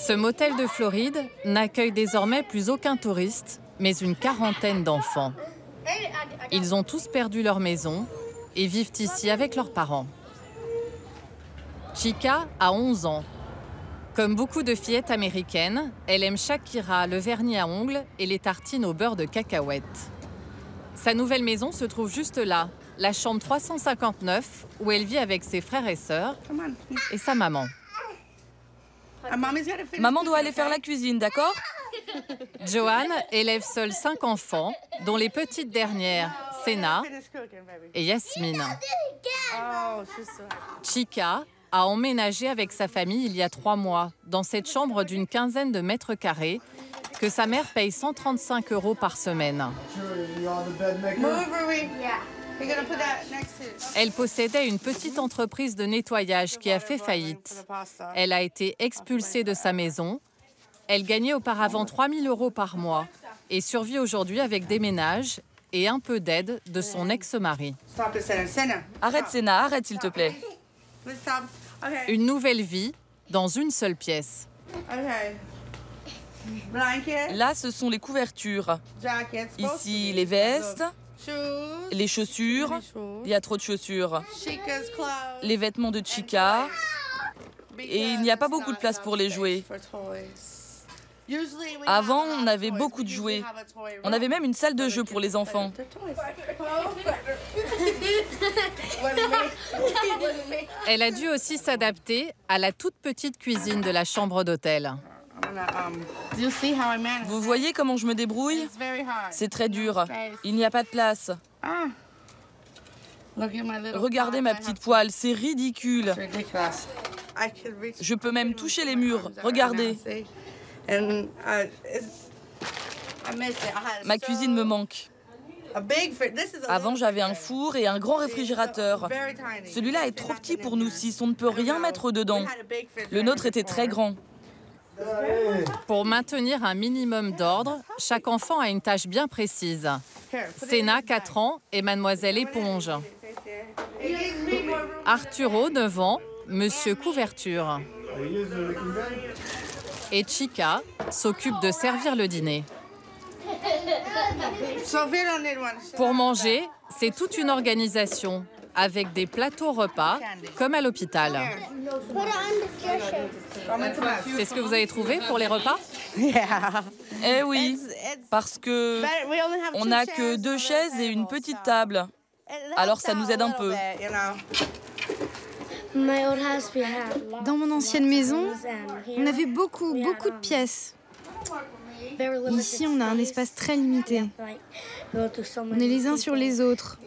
Ce motel de Floride n'accueille désormais plus aucun touriste, mais une quarantaine d'enfants. Ils ont tous perdu leur maison et vivent ici avec leurs parents. Chica a 11 ans. Comme beaucoup de fillettes américaines, elle aime Shakira, le vernis à ongles et les tartines au beurre de cacahuète. Sa nouvelle maison se trouve juste là, la chambre 359, où elle vit avec ses frères et sœurs et sa maman. Maman doit aller faire la cuisine, d'accord? Joanne élève seule 5 enfants, dont les petites dernières, Sena et Yasmine. Chica a emménagé avec sa famille il y a 3 mois, dans cette chambre d'une quinzaine de mètres carrés, que sa mère paye 135 € par semaine. Elle possédait une petite entreprise de nettoyage qui a fait faillite. Elle a été expulsée de sa maison. Elle gagnait auparavant 3 000 € par mois et survit aujourd'hui avec des ménages et un peu d'aide de son ex-mari. Arrête, Sena, arrête, s'il te plaît. Une nouvelle vie dans une seule pièce. Là, ce sont les couvertures. Ici, les vestes, les chaussures. Il y a trop de chaussures. Les vêtements de Chica. Et il n'y a pas beaucoup de place pour les jouets. Avant, on avait beaucoup de jouets. On avait même une salle de jeu pour les enfants. Elle a dû aussi s'adapter à la toute petite cuisine de la chambre d'hôtel. Vous voyez comment je me débrouille? C'est très dur. Il n'y a pas de place. Regardez ma petite poêle, c'est ridicule. Je peux même toucher les murs. Regardez. Ma cuisine me manque. Avant, j'avais un four et un grand réfrigérateur. Celui-là est trop petit pour nous 6, on ne peut rien mettre dedans. Le nôtre était très grand. Pour maintenir un minimum d'ordre, chaque enfant a une tâche bien précise. Sena, 4 ans, est mademoiselle éponge. Arturo, 9 ans, monsieur couverture. Et Chica s'occupe de servir le dîner. Pour manger, c'est toute une organisation, avec des plateaux repas, comme à l'hôpital. C'est ce que vous avez trouvé pour les repas? Eh oui, parce que on n'a que 2 chaises et une petite table. Alors ça nous aide un peu. Dans mon ancienne maison, on avait beaucoup de pièces. Ici, on a un espace très limité. On est les uns sur les autres.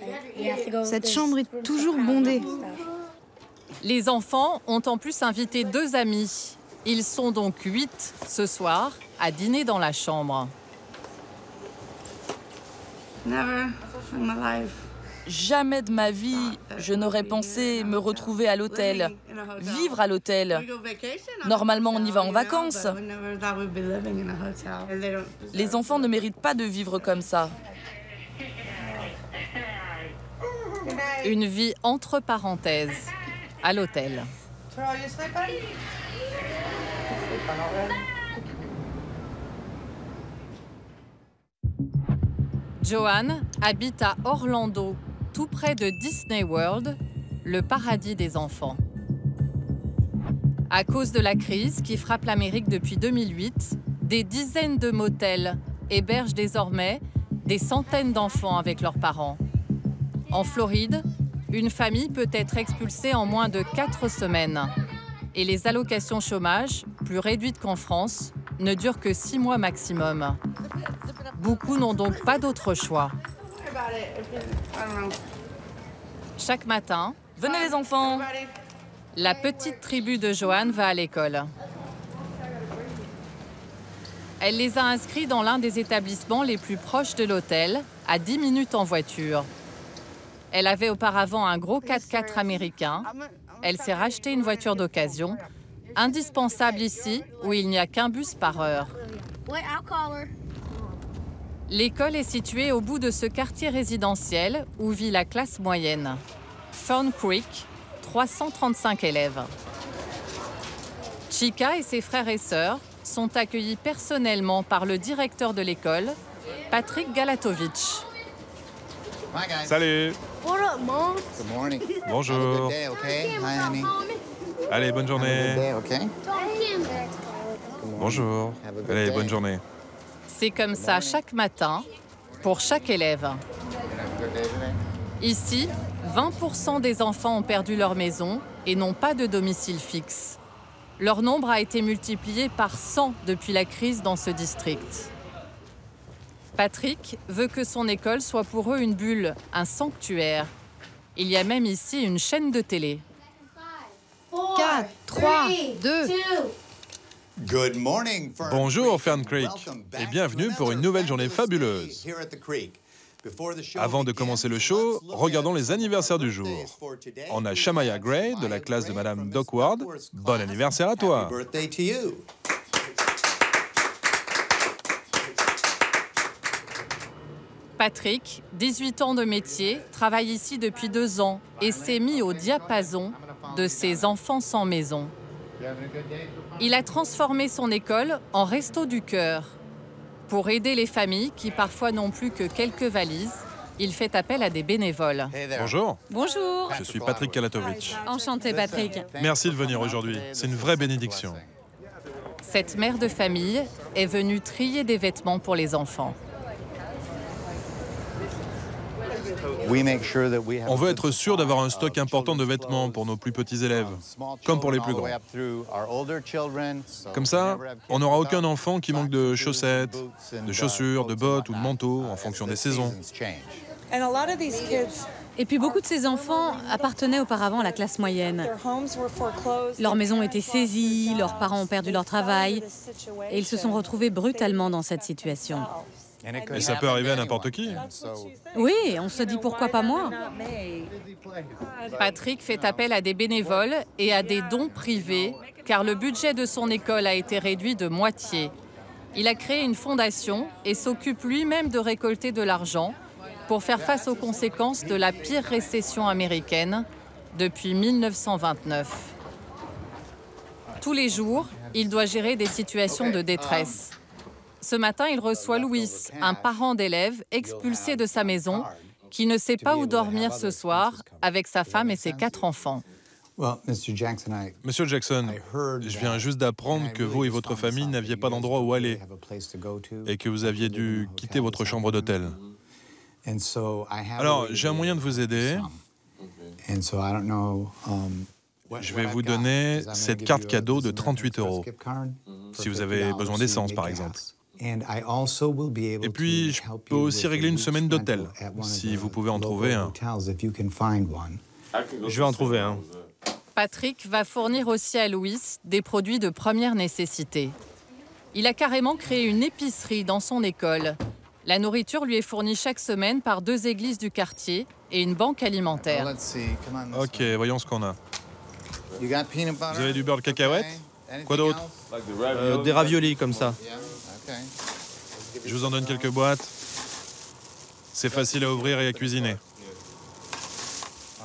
Cette chambre est toujours bondée. Les enfants ont en plus invité 2 amis. Ils sont donc 8 ce soir à dîner dans la chambre. Jamais de ma vie, je n'aurais pensé me retrouver à l'hôtel, vivre à l'hôtel. Normalement, on y va en vacances. Les enfants ne méritent pas de vivre comme ça. Une vie entre parenthèses, à l'hôtel. Joanne habite à Orlando, tout près de Disney World, le paradis des enfants. À cause de la crise qui frappe l'Amérique depuis 2008, des dizaines de motels hébergent désormais des centaines d'enfants avec leurs parents. En Floride, une famille peut être expulsée en moins de 4 semaines. Et les allocations chômage, plus réduites qu'en France, ne durent que 6 mois maximum. Beaucoup n'ont donc pas d'autre choix. Chaque matin, venez les enfants. La petite tribu de Joanne va à l'école. Elle les a inscrits dans l'un des établissements les plus proches de l'hôtel, à 10 minutes en voiture. Elle avait auparavant un gros 4x4 américain. Elle s'est racheté une voiture d'occasion, indispensable ici où il n'y a qu'un bus par heure. L'école est située au bout de ce quartier résidentiel où vit la classe moyenne. Fern Creek, 335 élèves. Chica et ses frères et sœurs sont accueillis personnellement par le directeur de l'école, Patrick Galatovich. Salut. What up, Mom? Good morning. Bonjour. Day, okay? Hi, honey. Allez, bonne journée. Day, okay? Bonjour. Allez, bonne journée. C'est comme ça chaque matin pour chaque élève. Ici, 20% des enfants ont perdu leur maison et n'ont pas de domicile fixe. Leur nombre a été multiplié par 100 depuis la crise dans ce district. Patrick veut que son école soit pour eux une bulle, un sanctuaire. Il y a même ici une chaîne de télé. 4, 3, 2. Bonjour Fern Creek et bienvenue pour une nouvelle journée fabuleuse. Avant de commencer le show, regardons les anniversaires du jour. On a Shamaya Gray de la classe de Madame Dockward. Bon anniversaire à toi. Patrick, 18 ans de métier, travaille ici depuis 2 ans et s'est mis au diapason de ces enfants sans maison. Il a transformé son école en resto du cœur. Pour aider les familles qui parfois n'ont plus que quelques valises, il fait appel à des bénévoles. Bonjour, Bonjour. je suis Patrick Galatovich. Enchanté, Patrick. Merci de venir aujourd'hui, c'est une vraie bénédiction. Cette mère de famille est venue trier des vêtements pour les enfants. On veut être sûr d'avoir un stock important de vêtements pour nos plus petits élèves, comme pour les plus grands. Comme ça, on n'aura aucun enfant qui manque de chaussettes, de chaussures, de bottes ou de manteaux en fonction des saisons. Et puis beaucoup de ces enfants appartenaient auparavant à la classe moyenne. Leur maison était saisie, leurs parents ont perdu leur travail et ils se sont retrouvés brutalement dans cette situation. Et ça peut arriver à n'importe qui. Oui, on se dit pourquoi pas moi. Patrick fait appel à des bénévoles et à des dons privés, car le budget de son école a été réduit de moitié. Il a créé une fondation et s'occupe lui-même de récolter de l'argent pour faire face aux conséquences de la pire récession américaine depuis 1929. Tous les jours, il doit gérer des situations de détresse. Ce matin, il reçoit Louis, un parent d'élève expulsé de sa maison, qui ne sait pas où dormir ce soir avec sa femme et ses 4 enfants. Monsieur Jackson, je viens juste d'apprendre que vous et votre famille n'aviez pas d'endroit où aller et que vous aviez dû quitter votre chambre d'hôtel. Alors, j'ai un moyen de vous aider. Je vais vous donner cette carte cadeau de 38 €, si vous avez besoin d'essence, par exemple. Et puis, je peux aussi régler une semaine d'hôtel, si vous pouvez en trouver un. Je vais en trouver un. Patrick va fournir aussi à Louis des produits de première nécessité. Il a carrément créé une épicerie dans son école. La nourriture lui est fournie chaque semaine par 2 églises du quartier et une banque alimentaire. Ok, voyons ce qu'on a. Vous avez du beurre de cacahuète? Quoi d'autre? Des raviolis comme ça. Je vous en donne quelques boîtes. C'est facile à ouvrir et à cuisiner.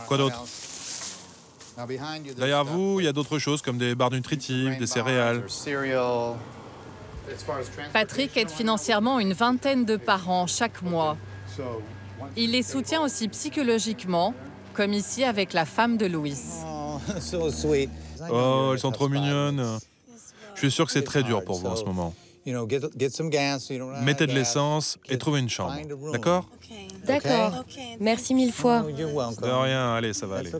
Quoi d'autre? Derrière vous, il y a d'autres choses comme des barres nutritives, des céréales. Patrick aide financièrement une vingtaine de parents chaque mois. Il les soutient aussi psychologiquement, comme ici avec la femme de Louis. Oh, elles sont trop mignonnes. Je suis sûr que c'est très dur pour vous en ce moment. Mettez de l'essence et trouvez une chambre. D'accord? D'accord. Merci 1000 fois. De rien, allez, ça va aller.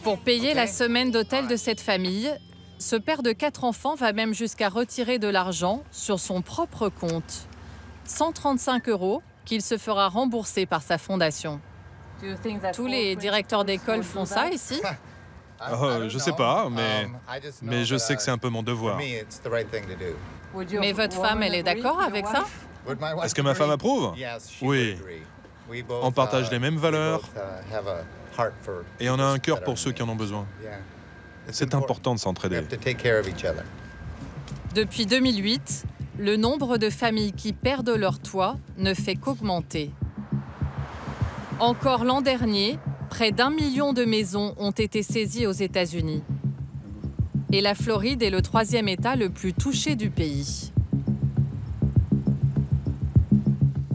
Pour payer la semaine d'hôtel de cette famille, ce père de 4 enfants va même jusqu'à retirer de l'argent sur son propre compte. 135 € qu'il se fera rembourser par sa fondation. Tous les directeurs d'école font ça ici? Je sais pas, mais je sais que c'est un peu mon devoir. Mais votre femme, elle est d'accord avec ça? Est-ce que ma femme approuve? Oui. On partage les mêmes valeurs et on a un cœur pour ceux qui en ont besoin. C'est important de s'entraider. Depuis 2008, le nombre de familles qui perdent leur toit ne fait qu'augmenter. Encore l'an dernier, près d'1 million de maisons ont été saisies aux États-Unis. Et la Floride est le 3e État le plus touché du pays.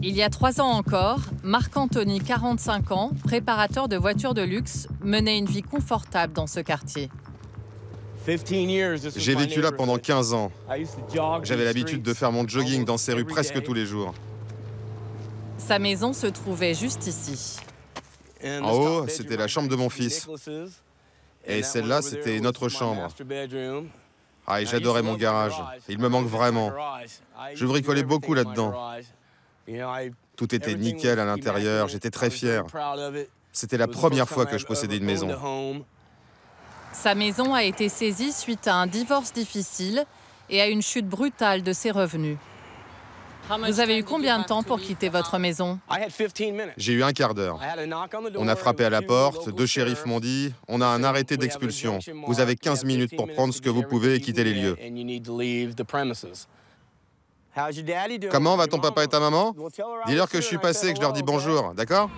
Il y a 3 ans encore, Marc Anthony, 45 ans, préparateur de voitures de luxe, menait une vie confortable dans ce quartier. J'ai vécu là pendant 15 ans. J'avais l'habitude de faire mon jogging dans ces rues presque tous les jours. Sa maison se trouvait juste ici. En haut, c'était la chambre de mon fils. Et celle-là, c'était notre chambre. Ah, et j'adorais mon garage. Il me manque vraiment. Je bricolais beaucoup là-dedans. Tout était nickel à l'intérieur. J'étais très fier. C'était la première fois que je possédais une maison. Sa maison a été saisie suite à un divorce difficile et à une chute brutale de ses revenus. Vous avez eu combien de temps pour quitter votre maison? J'ai eu un quart d'heure. On a frappé à la porte, 2 shérifs m'ont dit « On a un arrêté d'expulsion. Vous avez 15 minutes pour prendre ce que vous pouvez et quitter les lieux. » Comment va ton papa et ta maman? Dis-leur que je suis passé et que je leur dis bonjour, d'accord?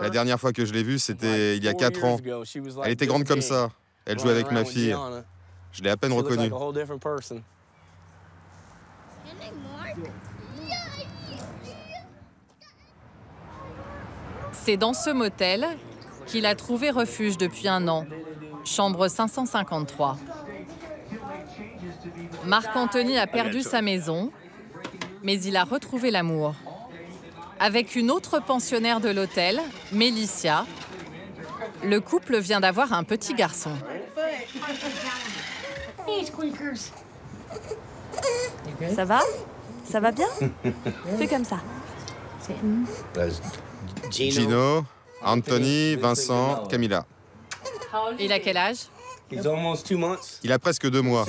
La dernière fois que je l'ai vue, c'était il y a 4 ans. Elle était grande comme ça. Elle jouait avec ma fille. Je l'ai à peine reconnue. C'est dans ce motel qu'il a trouvé refuge depuis 1 an, chambre 553. Marc Anthony a perdu sa maison, mais il a retrouvé l'amour. Avec une autre pensionnaire de l'hôtel, Mélicia, le couple vient d'avoir un petit garçon. Ça va? Ça va bien? Fais comme ça. Gino, Anthony, Vincent, Camilla. Il a quel âge? Il a presque 2 mois.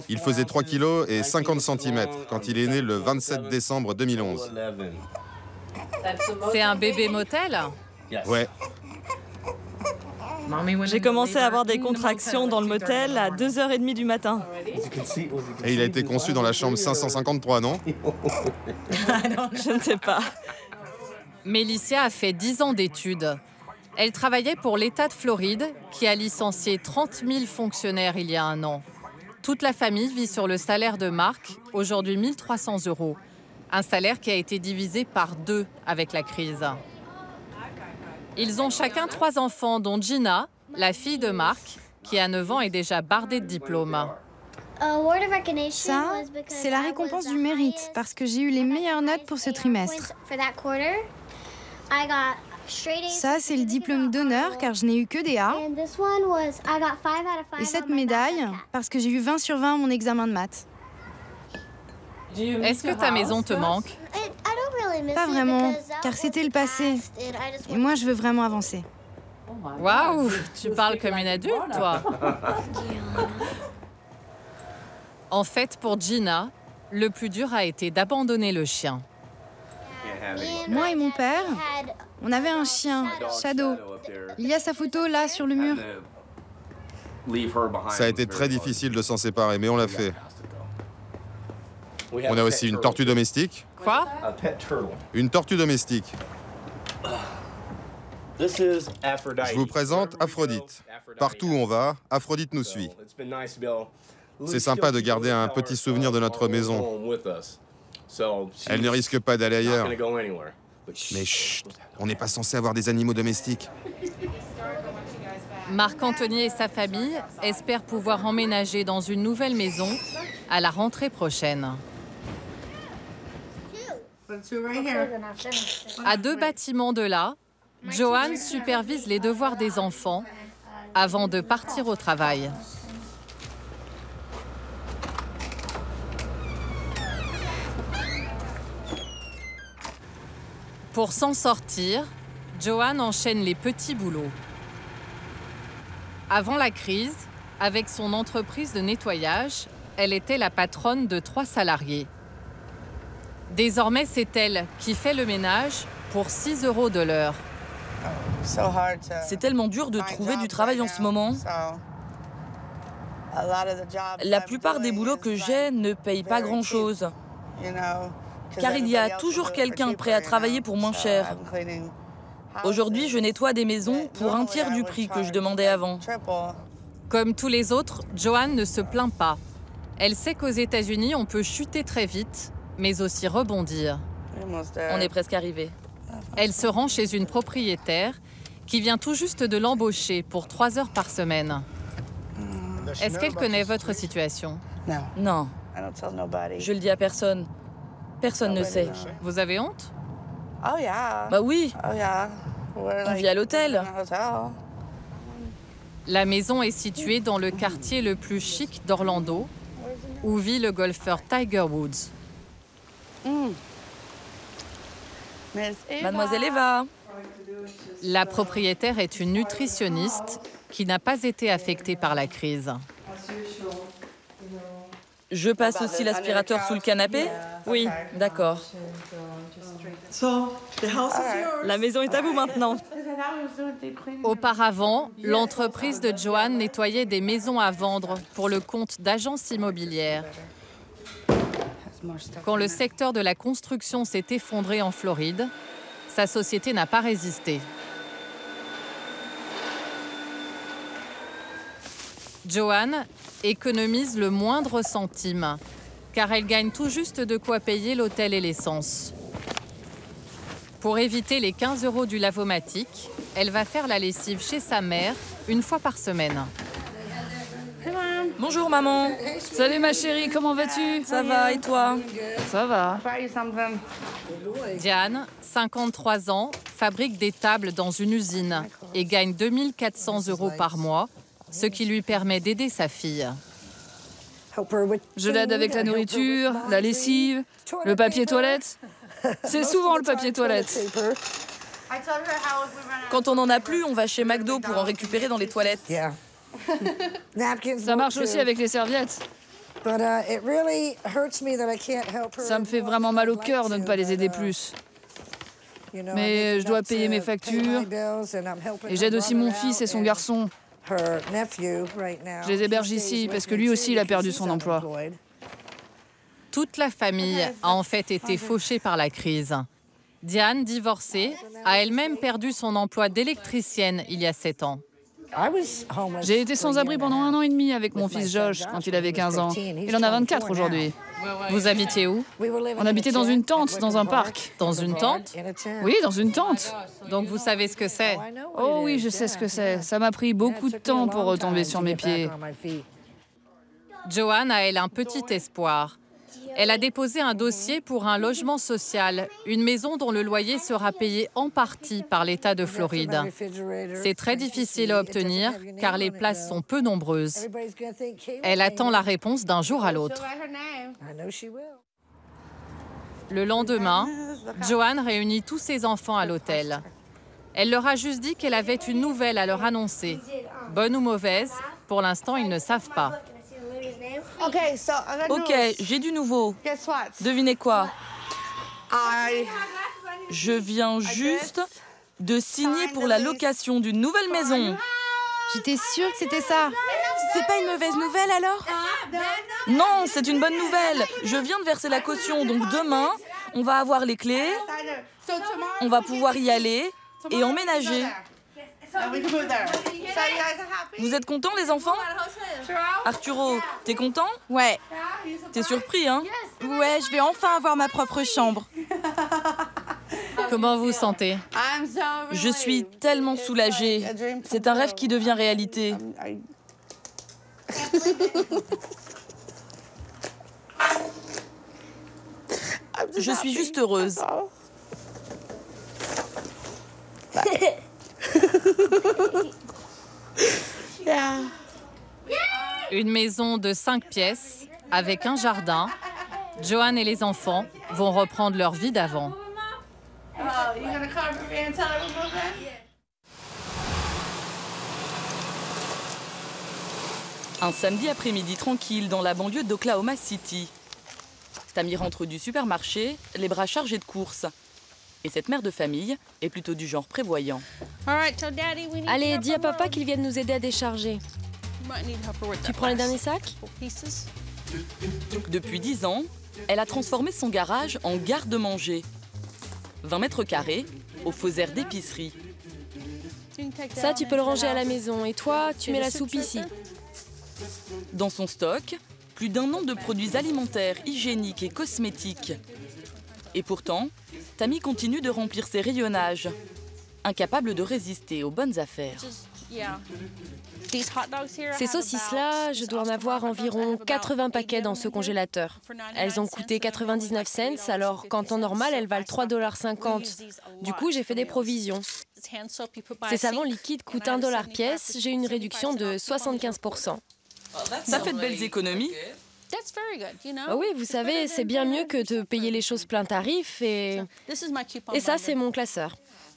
Il faisait 3 kilos et 50 cm quand il est né le 27 décembre 2011. C'est un bébé motel? Ouais. J'ai commencé à avoir des contractions dans le motel à 2h30 du matin. Et il a été conçu dans la chambre 553, non? Je ne sais pas. Mélicia a fait 10 ans d'études. Elle travaillait pour l'État de Floride, qui a licencié 30 000 fonctionnaires il y a 1 an. Toute la famille vit sur le salaire de Marc, aujourd'hui 1 300 €. Un salaire qui a été divisé par 2 avec la crise. Ils ont chacun 3 enfants, dont Gina, la fille de Marc, qui a 9 ans et déjà bardée de diplômes. Ça, c'est la récompense du mérite, parce que j'ai eu les meilleures notes pour ce trimestre. Ça, c'est le diplôme d'honneur, car je n'ai eu que des A. Et cette médaille, parce que j'ai eu 20 sur 20 à mon examen de maths. Est-ce que ta maison te manque? Pas vraiment, car c'était le passé. Et moi, je veux vraiment avancer. Waouh, tu parles comme une adulte, toi. En fait, pour Gina, le plus dur a été d'abandonner le chien. Moi et mon père, on avait un chien, Shadow. Il y a sa photo là sur le mur. Ça a été très difficile de s'en séparer, mais on l'a fait. On a aussi une tortue domestique. Quoi? Une tortue domestique. Je vous présente Aphrodite. Partout où on va, Aphrodite nous suit. C'est sympa de garder un petit souvenir de notre maison. Elle ne risque pas d'aller ailleurs. Mais chut, on n'est pas censé avoir des animaux domestiques. Marc Anthony et sa famille espèrent pouvoir emménager dans une nouvelle maison à la rentrée prochaine. À 2 bâtiments de là, Joanne supervise les devoirs des enfants avant de partir au travail. Pour s'en sortir, Joanne enchaîne les petits boulots. Avant la crise, avec son entreprise de nettoyage, elle était la patronne de 3 salariés. Désormais, c'est elle qui fait le ménage pour 6 € de l'heure. C'est tellement dur de trouver du travail en ce moment. La plupart des boulots que j'ai ne payent pas grand-chose, car il y a toujours quelqu'un prêt à travailler pour moins cher. Aujourd'hui, je nettoie des maisons pour un tiers du prix que je demandais avant. Comme tous les autres, Joanne ne se plaint pas. Elle sait qu'aux États-Unis, on peut chuter très vite, mais aussi rebondir. On est presque arrivé. Elle se rend chez une propriétaire qui vient tout juste de l'embaucher pour 3 heures par semaine. Est-ce qu'elle connaît votre situation? Non, je le dis à personne. Personne ne sait. Vous avez honte? Bah oui, on vit à l'hôtel. La maison est située dans le quartier le plus chic d'Orlando, où vit le golfeur Tiger Woods. Mademoiselle Eva. La propriétaire est une nutritionniste qui n'a pas été affectée par la crise. Je passe aussi l'aspirateur sous le canapé? Oui. D'accord. La maison est à vous maintenant. Auparavant, l'entreprise de Joanne nettoyait des maisons à vendre pour le compte d'agences immobilières. Quand le secteur de la construction s'est effondré en Floride, sa société n'a pas résisté. Joanne économise le moindre centime, car elle gagne tout juste de quoi payer l'hôtel et l'essence. Pour éviter les 15 € du lavomatique, elle va faire la lessive chez sa mère une fois par semaine. Bonjour maman. Salut ma chérie, comment vas-tu? Ça va et toi? Ça va. Diane, 53 ans, fabrique des tables dans une usine et gagne 2 400 € par mois, ce qui lui permet d'aider sa fille. Je l'aide avec la nourriture, la lessive, le papier toilette. C'est souvent le papier toilette. Quand on n'en a plus, on va chez McDo pour en récupérer dans les toilettes. Ça marche aussi avec les serviettes. Ça me fait vraiment mal au cœur de ne pas les aider plus. Mais je dois payer mes factures et j'aide aussi mon fils et son garçon. Je les héberge ici parce que lui aussi il a perdu son emploi. Toute la famille a en fait été fauchée par la crise. Diane, divorcée, a elle-même perdu son emploi d'électricienne il y a 7 ans. J'ai été sans abri pendant 1 an et demi avec mon fils Josh quand il avait 15 ans. Il en a 24 aujourd'hui. Vous habitiez où? On habitait dans une tente, dans un parc. Dans une tente? Oui, dans une tente. Donc vous savez ce que c'est? Oh oui, je sais ce que c'est. Ça m'a pris beaucoup de temps pour retomber sur mes pieds. Joanne a, elle, un petit espoir. Elle a déposé un dossier pour un logement social, une maison dont le loyer sera payé en partie par l'État de Floride. C'est très difficile à obtenir car les places sont peu nombreuses. Elle attend la réponse d'un jour à l'autre. Le lendemain, Joanne réunit tous ses enfants à l'hôtel. Elle leur a juste dit qu'elle avait une nouvelle à leur annoncer. Bonne ou mauvaise, pour l'instant, ils ne savent pas. Ok, j'ai du nouveau. Devinez quoi? Je viens juste de signer pour la location d'une nouvelle maison. J'étais sûre que c'était ça. C'est pas une mauvaise nouvelle alors? Non, c'est une bonne nouvelle. Je viens de verser la caution, donc demain, on va avoir les clés, on va pouvoir y aller et emménager. Vous êtes contents, les enfants? Arturo, t'es content? Ouais. T'es surpris, hein? Ouais, je vais enfin avoir ma propre chambre. Comment vous vous sentez? Je suis tellement soulagée. C'est un rêve qui devient réalité. Je suis juste heureuse. Une maison de 5 pièces, avec un jardin. Joanne et les enfants vont reprendre leur vie d'avant. Un samedi après-midi tranquille dans la banlieue d'Oklahoma City. Tammy rentre du supermarché, les bras chargés de courses. Et cette mère de famille est plutôt du genre prévoyant. Allez, dis à papa qu'il vienne nous aider à décharger. Tu prends les derniers sacs? Depuis 10 ans, elle a transformé son garage en garde-manger. 20 mètres carrés, au faux air d'épicerie. Ça, tu peux le ranger à la maison. Et toi, tu mets la soupe ici. Dans son stock, plus d'1 an de produits alimentaires, hygiéniques et cosmétiques. Et pourtant, Tammy continue de remplir ses rayonnages, incapable de résister aux bonnes affaires. Ces saucisses-là, je dois en avoir environ 80 paquets dans ce congélateur. Elles ont coûté 99 cents, alors qu'en temps normal, elles valent 3,50 $. Du coup, j'ai fait des provisions. Ces savons liquides coûtent 1 $ pièce, j'ai une réduction de 75%. Ça fait de belles économies. Oh oui, vous savez, c'est bien mieux que de payer les choses plein tarif et ça, c'est mon classeur.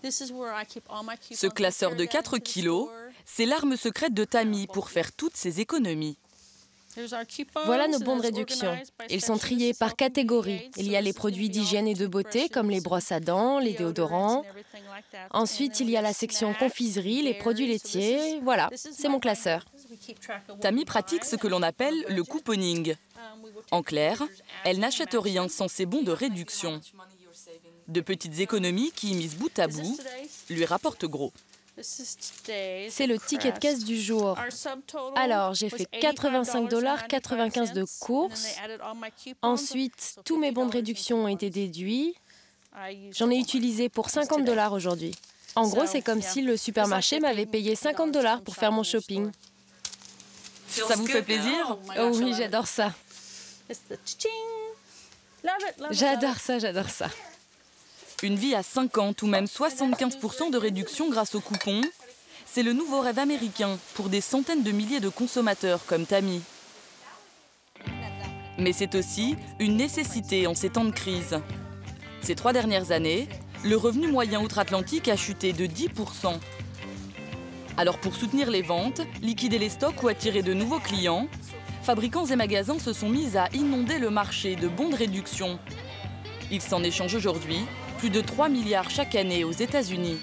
Ce classeur de 4 kilos, c'est l'arme secrète de Tammy pour faire toutes ses économies. Voilà nos bons de réduction. Ils sont triés par catégorie. Il y a les produits d'hygiène et de beauté, comme les brosses à dents, les déodorants. Ensuite, il y a la section confiserie, les produits laitiers. Voilà, c'est mon classeur. Tammy pratique ce que l'on appelle le couponing. En clair, elle n'achète rien sans ses bons de réduction. De petites économies qui, mises bout à bout, lui rapportent gros. C'est le ticket de caisse du jour. Alors, j'ai fait 85,95 $ de courses. Ensuite, tous mes bons de réduction ont été déduits. J'en ai utilisé pour 50 $ aujourd'hui. En gros, c'est comme si le supermarché m'avait payé 50 $ pour faire mon shopping. Ça vous fait plaisir? Oh oui, j'adore ça. J'adore ça, j'adore ça. Une vie à 50 ou même 75% de réduction grâce aux coupons, c'est le nouveau rêve américain pour des centaines de milliers de consommateurs comme Tammy. Mais c'est aussi une nécessité en ces temps de crise. Ces 3 dernières années, le revenu moyen outre-Atlantique a chuté de 10%. Alors pour soutenir les ventes, liquider les stocks ou attirer de nouveaux clients, fabricants et magasins se sont mis à inonder le marché de bons de réduction. Ils s'en échangent aujourd'hui plus de 3 milliards chaque année aux États-Unis.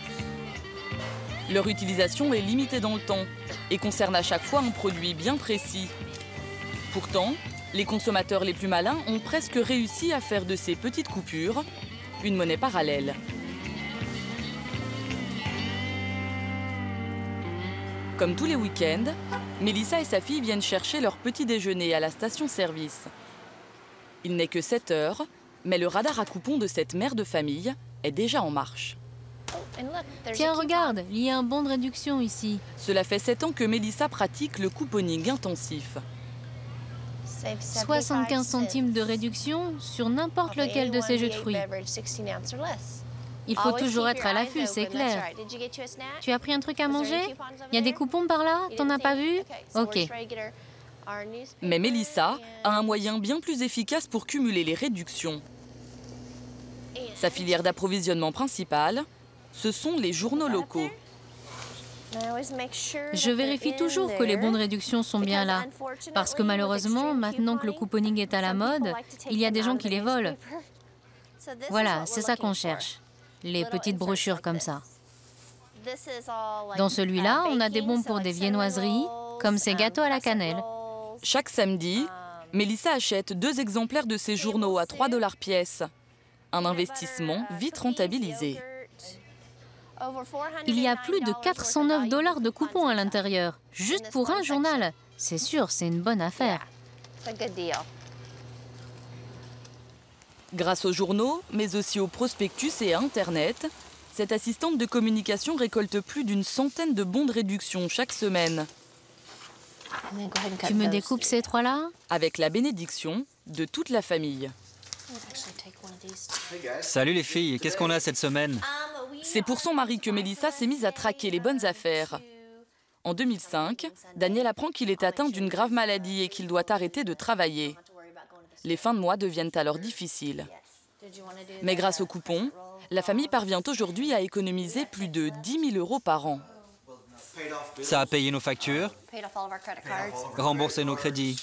Leur utilisation est limitée dans le temps et concerne à chaque fois un produit bien précis. Pourtant, les consommateurs les plus malins ont presque réussi à faire de ces petites coupures une monnaie parallèle. Comme tous les week-ends, Mélissa et sa fille viennent chercher leur petit déjeuner à la station-service. Il n'est que 7 heures, mais le radar à coupons de cette mère de famille est déjà en marche. Tiens, regarde, il y a un bon de réduction ici. Cela fait 7 ans que Mélissa pratique le couponing intensif. 75 centimes de réduction sur n'importe lequel de ces jus de fruits. Il faut toujours être à l'affût, c'est clair. Tu as pris un truc à manger? Il y a des coupons par là? T'en as pas vu? Ok. Mais Mélissa a un moyen bien plus efficace pour cumuler les réductions. Sa filière d'approvisionnement principale, ce sont les journaux locaux. Je vérifie toujours que les bons de réduction sont bien là. Parce que malheureusement, maintenant que le couponing est à la mode, il y a des gens qui les volent. Voilà, c'est ça qu'on cherche. Les petites brochures comme ça. Dans celui-là, on a des bons pour des viennoiseries, comme ces gâteaux à la cannelle. Chaque samedi, Mélissa achète 2 exemplaires de ces journaux à 3 $ pièce. Un investissement vite rentabilisé. Il y a plus de 409 $ de coupons à l'intérieur, juste pour un journal. C'est sûr, c'est une bonne affaire. Grâce aux journaux, mais aussi aux prospectus et à Internet, cette assistante de communication récolte plus d'une centaine de bons de réduction chaque semaine. Tu me découpes ces 3-là? Avec la bénédiction de toute la famille. Salut les filles, qu'est-ce qu'on a cette semaine? C'est pour son mari que Mélissa s'est mise à traquer les bonnes affaires. En 2005, Daniel apprend qu'il est atteint d'une grave maladie et qu'il doit arrêter de travailler. Les fins de mois deviennent alors difficiles. Mais grâce aux coupons, la famille parvient aujourd'hui à économiser plus de 10 000 € par an. Ça a payé nos factures, remboursé nos crédits.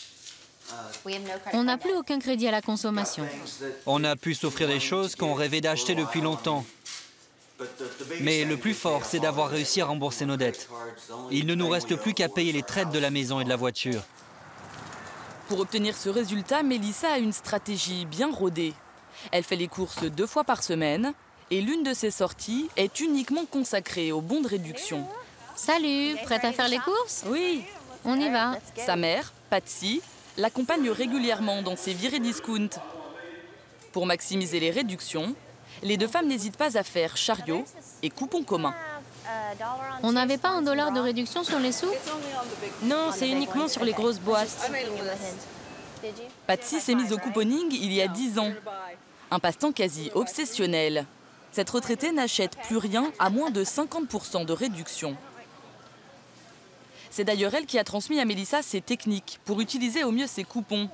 On n'a plus aucun crédit à la consommation. On a pu s'offrir des choses qu'on rêvait d'acheter depuis longtemps. Mais le plus fort, c'est d'avoir réussi à rembourser nos dettes. Il ne nous reste plus qu'à payer les traites de la maison et de la voiture. Pour obtenir ce résultat, Mélissa a une stratégie bien rodée. Elle fait les courses 2 fois par semaine et l'une de ses sorties est uniquement consacrée aux bons de réduction. Salut, prête à faire les courses? Oui. On y va. Sa mère, Patsy, l'accompagne régulièrement dans ses virées discount. Pour maximiser les réductions, les deux femmes n'hésitent pas à faire chariot et coupons communs. On n'avait pas $1 de réduction sur les sous? Non, c'est uniquement sur les grosses boîtes. Patsy s'est mise au couponing il y a 10 ans. Un passe-temps quasi obsessionnel. Cette retraitée n'achète plus rien à moins de 50% de réduction. C'est d'ailleurs elle qui a transmis à Mélissa ses techniques pour utiliser au mieux ses coupons.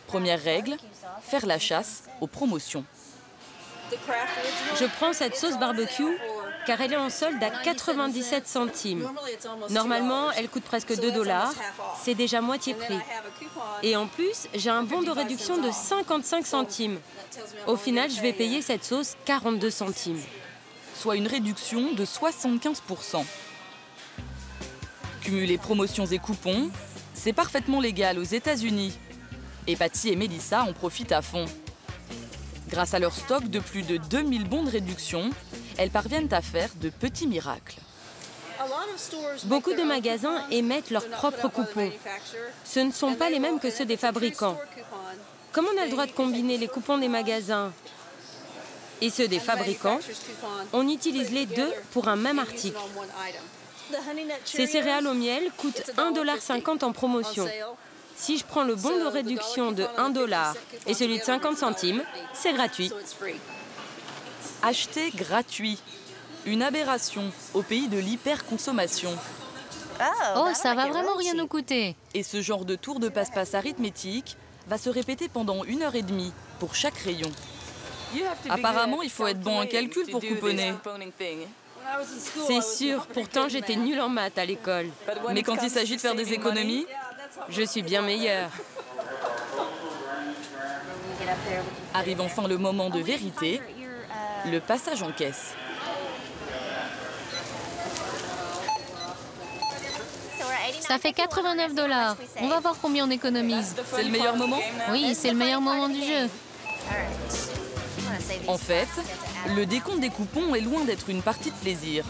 Première règle, faire la chasse aux promotions. Je prends cette sauce barbecue car elle est en solde à 97 centimes. Normalement, elle coûte presque $2. C'est déjà moitié prix. Et en plus, j'ai un bon de réduction de 55 centimes. Au final, je vais payer cette sauce 42 centimes. Soit une réduction de 75%. Cumuler promotions et coupons, c'est parfaitement légal aux États-Unis. Et Patsy et Mélissa en profitent à fond. Grâce à leur stock de plus de 2000 bons de réduction, elles parviennent à faire de petits miracles. Beaucoup de magasins émettent leurs propres coupons. Ce ne sont pas les mêmes que ceux des fabricants. Comme on a le droit de combiner les coupons des magasins et ceux des fabricants, on utilise les deux pour un même article. Ces céréales au miel coûtent $1,50 en promotion. Si je prends le bon de réduction de $1 et celui de 50 centimes, c'est gratuit. Acheter gratuit. Une aberration au pays de l'hyperconsommation. Oh, ça va vraiment rien nous coûter. Et ce genre de tour de passe-passe arithmétique va se répéter pendant 1h30 pour chaque rayon. Apparemment, il faut être bon en calcul pour couponner. C'est sûr, pourtant j'étais nulle en maths à l'école. Mais quand il s'agit de faire des économies, je suis bien meilleure. Arrive enfin le moment de vérité, le passage en caisse. Ça fait $89. On va voir combien on économise. C'est le meilleur moment? Oui, c'est le meilleur moment du jeu. En fait, le décompte des coupons est loin d'être une partie de plaisir.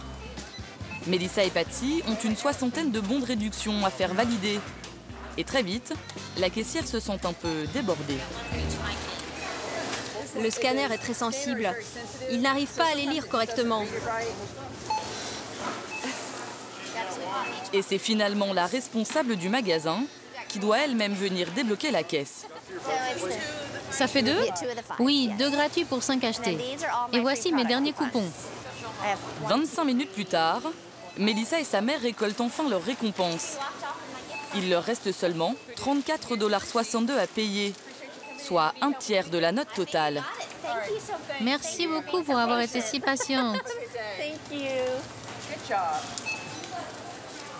Mélissa et Patsy ont une 60aine de bons de réduction à faire valider. Et très vite, la caissière se sent un peu débordée. Le scanner est très sensible. Il n'arrive pas à les lire correctement. Et c'est finalement la responsable du magasin qui doit elle-même venir débloquer la caisse. Ça fait 2? Oui, 2 gratuits pour 5 achetés. Et voici mes derniers coupons. 25 minutes plus tard, Mélissa et sa mère récoltent enfin leur récompense. Il leur reste seulement $34,62 à payer, soit un tiers de la note totale. Merci beaucoup pour avoir été si patiente.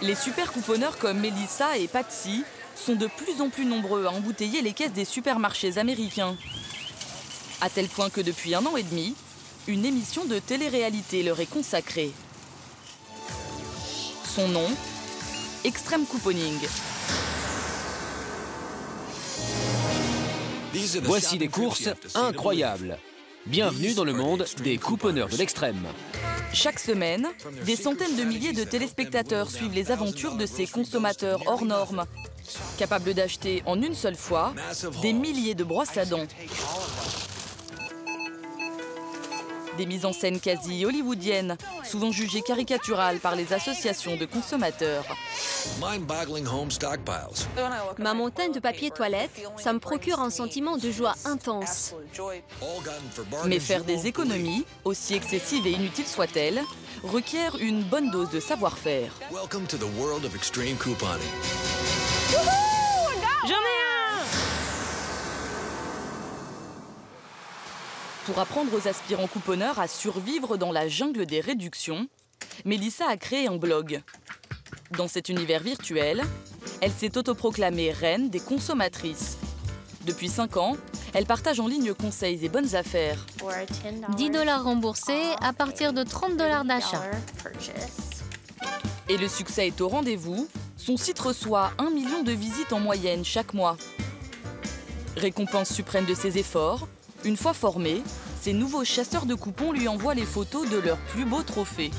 Les super couponneurs comme Mélissa et Patsy sont de plus en plus nombreux à embouteiller les caisses des supermarchés américains. À tel point que depuis 1 an et demi, une émission de télé-réalité leur est consacrée. Son nom, Extreme Couponing. Voici des courses incroyables. Bienvenue dans le monde des couponneurs de l'extrême. Chaque semaine, des centaines de milliers de téléspectateurs suivent les aventures de ces consommateurs hors normes, capables d'acheter en une seule fois des milliers de brosses à dents. Des mises en scène quasi hollywoodiennes, souvent jugées caricaturales par les associations de consommateurs. Ma montagne de papier toilette, ça me procure un sentiment de joie intense. Mais faire des économies, aussi excessives et inutiles soient-elles, requiert une bonne dose de savoir-faire. J'en ai un! Pour apprendre aux aspirants couponneurs à survivre dans la jungle des réductions, Mélissa a créé un blog. Dans cet univers virtuel, elle s'est autoproclamée reine des consommatrices. Depuis 5 ans, elle partage en ligne conseils et bonnes affaires. $10 remboursés à partir de $30 d'achat. Et le succès est au rendez-vous. Son site reçoit 1 million de visites en moyenne chaque mois. Récompense suprême de ses efforts, une fois formée, Ces nouveaux chasseurs de coupons lui envoient les photos de leurs plus beaux trophées.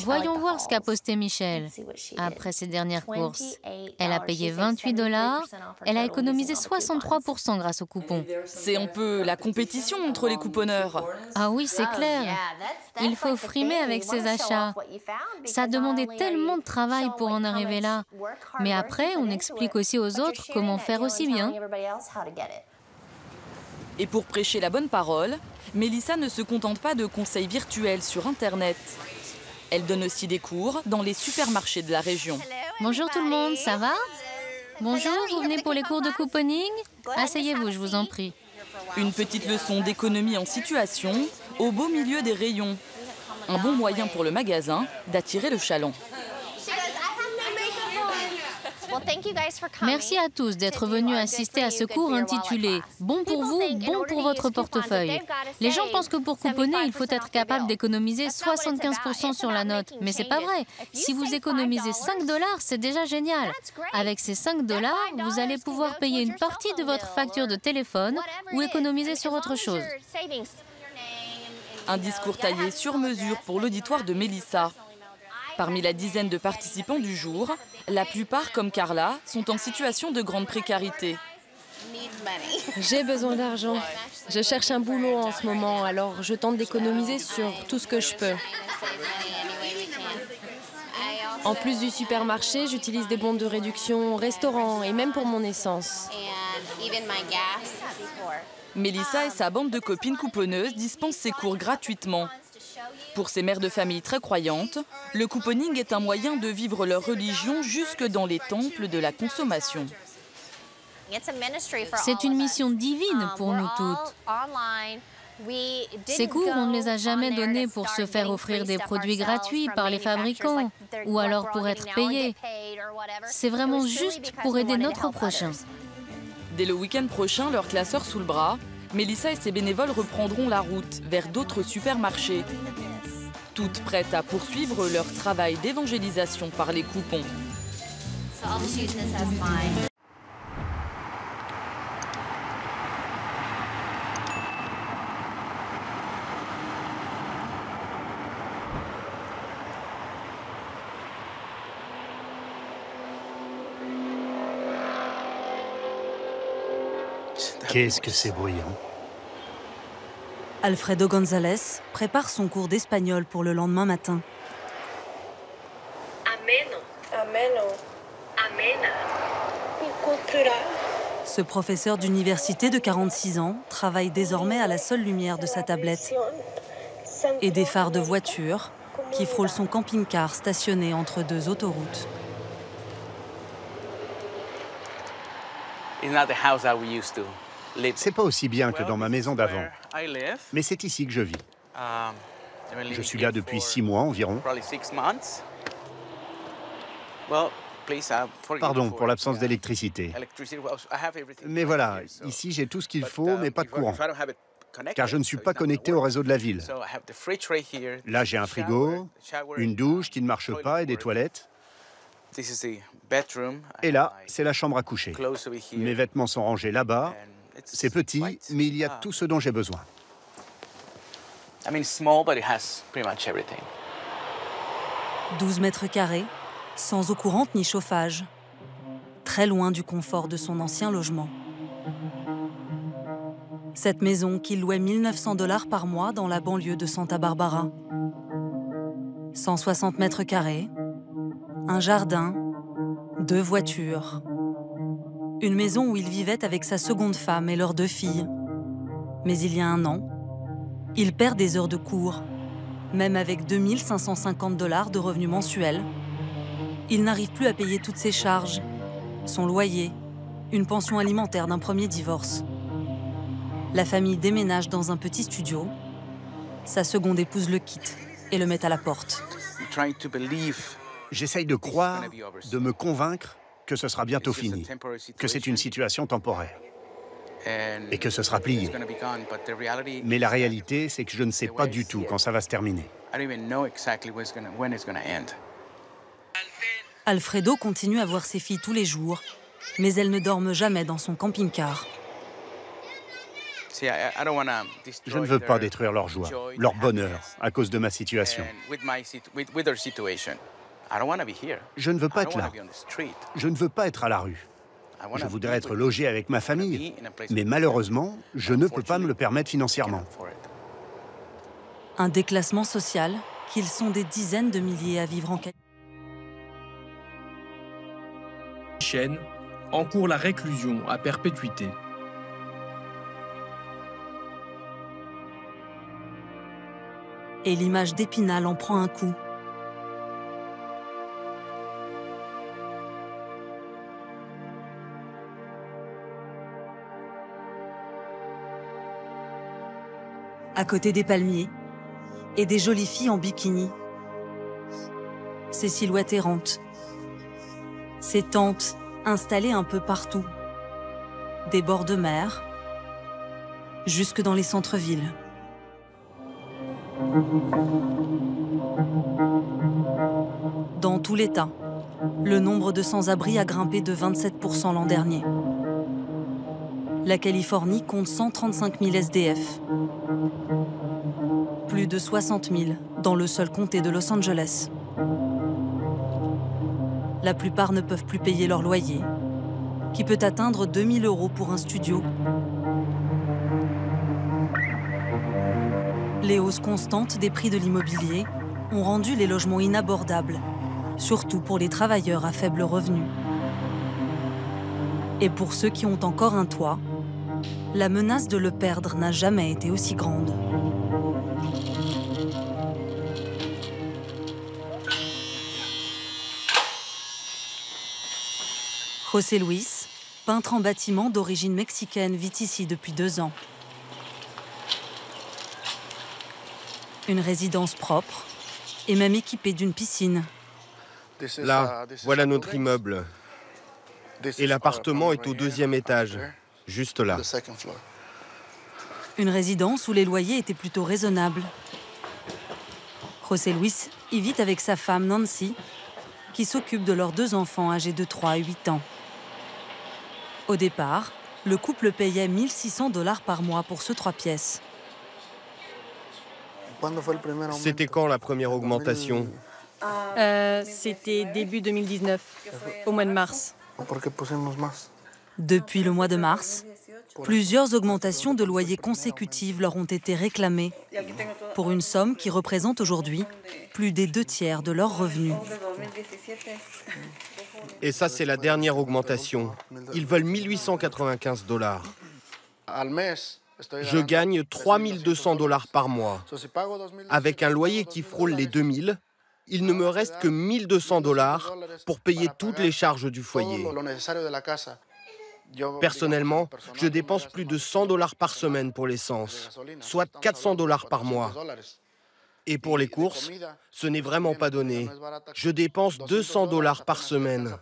Voyons voir ce qu'a posté Michelle. Après ses dernières courses, elle a payé 28 $. Elle a économisé 63% grâce aux coupons. C'est un peu la compétition entre les couponneurs. Ah oui, c'est clair. Il faut frimer avec ses achats. Ça a demandé tellement de travail pour en arriver là. Mais après, on explique aussi aux autres comment faire aussi bien. Et pour prêcher la bonne parole, Mélissa ne se contente pas de conseils virtuels sur Internet. Elle donne aussi des cours dans les supermarchés de la région. Bonjour tout le monde, ça va? Bonjour, vous venez pour les cours de couponing? Asseyez-vous, je vous en prie. Une petite leçon d'économie en situation au beau milieu des rayons. Un bon moyen pour le magasin d'attirer le chaland. Merci à tous d'être venus assister à ce cours intitulé « Bon pour vous, bon pour votre portefeuille ». Les gens pensent que pour couponner, il faut être capable d'économiser 75% sur la note. Mais c'est pas vrai. Si vous économisez 5 $, c'est déjà génial. Avec ces 5 $, vous allez pouvoir payer une partie de votre facture de téléphone ou économiser sur autre chose. Un discours taillé sur mesure pour l'auditoire de Mélissa. Parmi la dizaine de participants du jour, la plupart, comme Carla, sont en situation de grande précarité. J'ai besoin d'argent. Je cherche un boulot en ce moment, alors je tente d'économiser sur tout ce que je peux. En plus du supermarché, j'utilise des bons de réduction au restaurant et même pour mon essence. Mélissa et sa bande de copines couponneuses dispensent ces cours gratuitement. Pour ces mères de famille très croyantes, le couponing est un moyen de vivre leur religion jusque dans les temples de la consommation. C'est une mission divine pour nous toutes. Ces cours, on ne les a jamais donnés pour se faire offrir des produits gratuits par les fabricants ou alors pour être payés. C'est vraiment juste pour aider notre prochain. Dès le week-end prochain, leur classeur sous le bras, Mélissa et ses bénévoles reprendront la route vers d'autres supermarchés. Toutes prêtes à poursuivre leur travail d'évangélisation par les coupons. Qu'est-ce que c'est bruyant? Alfredo González prépare son cours d'espagnol pour le lendemain matin. Ameno. Ameno. Amena. Cultural. Ce professeur d'université de 46 ans travaille désormais à la seule lumière de sa tablette et des phares de voitures qui frôlent son camping-car stationné entre deux autoroutes. C'est pas aussi bien que dans ma maison d'avant, mais c'est ici que je vis. Je suis là depuis 6 mois environ. Pardon pour l'absence d'électricité. Mais voilà, ici j'ai tout ce qu'il faut, mais pas de courant, car je ne suis pas connecté au réseau de la ville. Là j'ai un frigo, une douche qui ne marche pas et des toilettes. Et là, c'est la chambre à coucher. Mes vêtements sont rangés là-bas. C'est petit, mais il y a tout ce dont j'ai besoin. 12 mètres carrés, sans eau courante ni chauffage. Très loin du confort de son ancien logement. Cette maison qu'il louait 1 900 $ par mois dans la banlieue de Santa Barbara. 160 mètres carrés, un jardin, 2 voitures. Une maison où il vivait avec sa seconde femme et leurs 2 filles. Mais il y a un an, il perd des heures de cours. Même avec 2 550 $ de revenus mensuels, il n'arrive plus à payer toutes ses charges, son loyer, une pension alimentaire d'un premier divorce. La famille déménage dans un petit studio. Sa seconde épouse le quitte et le met à la porte. J'essaye de croire, de me convaincre que ce sera bientôt fini, que c'est une situation temporaire et que ce sera plié. Mais la réalité, c'est que je ne sais pas du tout quand ça va se terminer. Alfredo continue à voir ses filles tous les jours, mais elles ne dorment jamais dans son camping-car. Je ne veux pas détruire leur joie, leur bonheur, à cause de ma situation. Je ne veux pas être là. Je ne veux pas être à la rue. Je voudrais être logé avec ma famille, mais malheureusement, je ne peux pas me le permettre financièrement. Un déclassement social qu'ils sont des dizaines de milliers à vivre en Californie. Chen encourt la réclusion à perpétuité. Et l'image d'Épinal en prend un coup. À côté des palmiers et des jolies filles en bikini, ces silhouettes errantes, ces tentes installées un peu partout, des bords de mer, jusque dans les centres-villes. Dans tout l'État, le nombre de sans-abri a grimpé de 27% l'an dernier. La Californie compte 135 000 SDF. Plus de 60 000 dans le seul comté de Los Angeles. La plupart ne peuvent plus payer leur loyer, qui peut atteindre 2 000 € pour un studio. Les hausses constantes des prix de l'immobilier ont rendu les logements inabordables, surtout pour les travailleurs à faible revenu. Et pour ceux qui ont encore un toit, la menace de le perdre n'a jamais été aussi grande. José Luis, peintre en bâtiment d'origine mexicaine, vit ici depuis 2 ans. Une résidence propre et même équipée d'une piscine. Là, voilà notre immeuble. Et l'appartement est au 2e étage, juste là. Une résidence où les loyers étaient plutôt raisonnables. José Luis y vit avec sa femme Nancy, qui s'occupe de leurs 2 enfants âgés de 3 et 8 ans. Au départ, le couple payait 1 600 $ par mois pour ce 3 pièces. C'était quand la première augmentation? C'était début 2019, au mois de mars. Depuis le mois de mars, plusieurs augmentations de loyers consécutives leur ont été réclamées, pour une somme qui représente aujourd'hui plus des 2/3 de leurs revenus. Et ça, c'est la dernière augmentation. Ils veulent 1 895 $. Je gagne 3 200 $ par mois. Avec un loyer qui frôle les 2 000, il ne me reste que 1 200 $ pour payer toutes les charges du foyer. Personnellement, je dépense plus de 100 $ par semaine pour l'essence, soit 400 $ par mois. Et pour les courses, ce n'est vraiment pas donné. Je dépense 200 $ par semaine,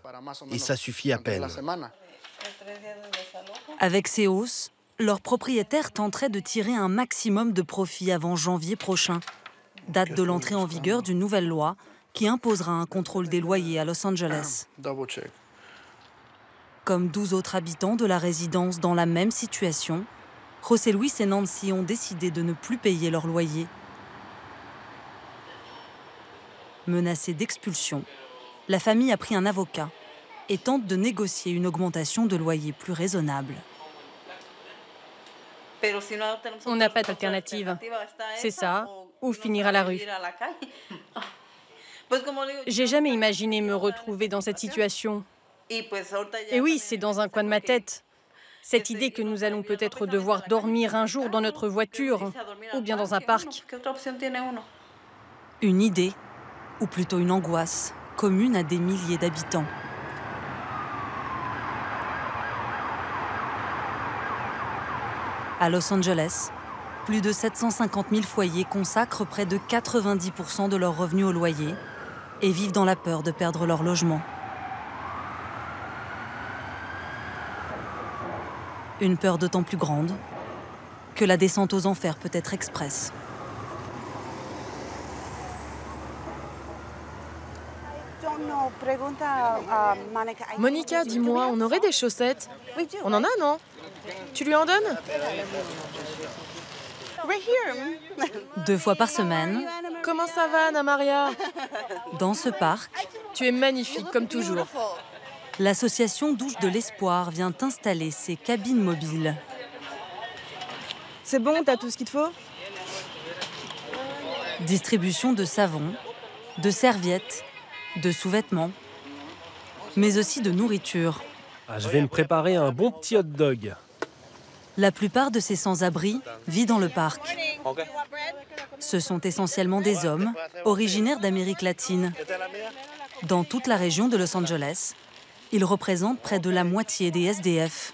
et ça suffit à peine. Avec ces hausses, leurs propriétaires tenteraient de tirer un maximum de profit avant janvier prochain, date de l'entrée en vigueur d'une nouvelle loi qui imposera un contrôle des loyers à Los Angeles. Comme 12 autres habitants de la résidence dans la même situation, José Luis et Nancy ont décidé de ne plus payer leur loyer. Menacée d'expulsion, la famille a pris un avocat et tente de négocier une augmentation de loyer plus raisonnable. On n'a pas d'alternative. C'est ça, ou finir à la rue. J'ai jamais imaginé me retrouver dans cette situation. Et oui, c'est dans un coin de ma tête. Cette idée que nous allons peut-être devoir dormir un jour dans notre voiture, ou bien dans un parc. Une idée, ou plutôt une angoisse, commune à des milliers d'habitants. À Los Angeles, plus de 750 000 foyers consacrent près de 90% de leurs revenus au loyer et vivent dans la peur de perdre leur logement. Une peur d'autant plus grande que la descente aux enfers peut être expresse. Monica, dis-moi, on aurait des chaussettes? On en a, non? Tu lui en donnes? 2 fois par semaine. Comment ça va, Anna Maria? Dans ce parc, tu es magnifique, comme toujours. L'association Douche de l'Espoir vient installer ses cabines mobiles. C'est bon, t'as tout ce qu'il te faut? Distribution de savon, de serviettes, de sous-vêtements, mais aussi de nourriture. Ah, je vais me préparer un bon petit hot dog. La plupart de ces sans-abri vivent dans le parc. Ce sont essentiellement des hommes, originaires d'Amérique latine. Dans toute la région de Los Angeles, ils représentent près de la moitié des SDF.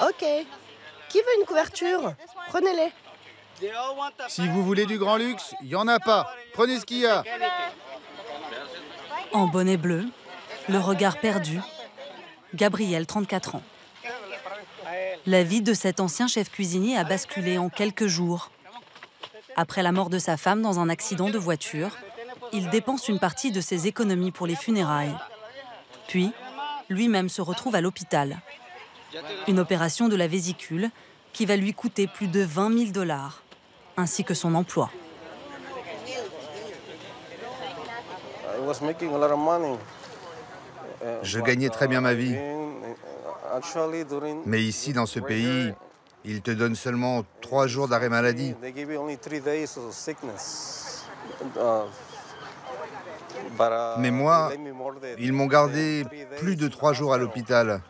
Ok. Qui veut une couverture? Prenez-les. Si vous voulez du grand luxe, il n'y en a pas. Prenez ce qu'il y a. En bonnet bleu, le regard perdu, Gabriel, 34 ans. La vie de cet ancien chef cuisinier a basculé en quelques jours. Après la mort de sa femme dans un accident de voiture, il dépense une partie de ses économies pour les funérailles. Puis, lui-même se retrouve à l'hôpital. Une opération de la vésicule qui va lui coûter plus de 20 000 $, ainsi que son emploi. Je gagnais très bien ma vie. Mais ici, dans ce pays, ils te donnent seulement 3 jours d'arrêt maladie. Mais moi, ils m'ont gardé plus de 3 jours à l'hôpital.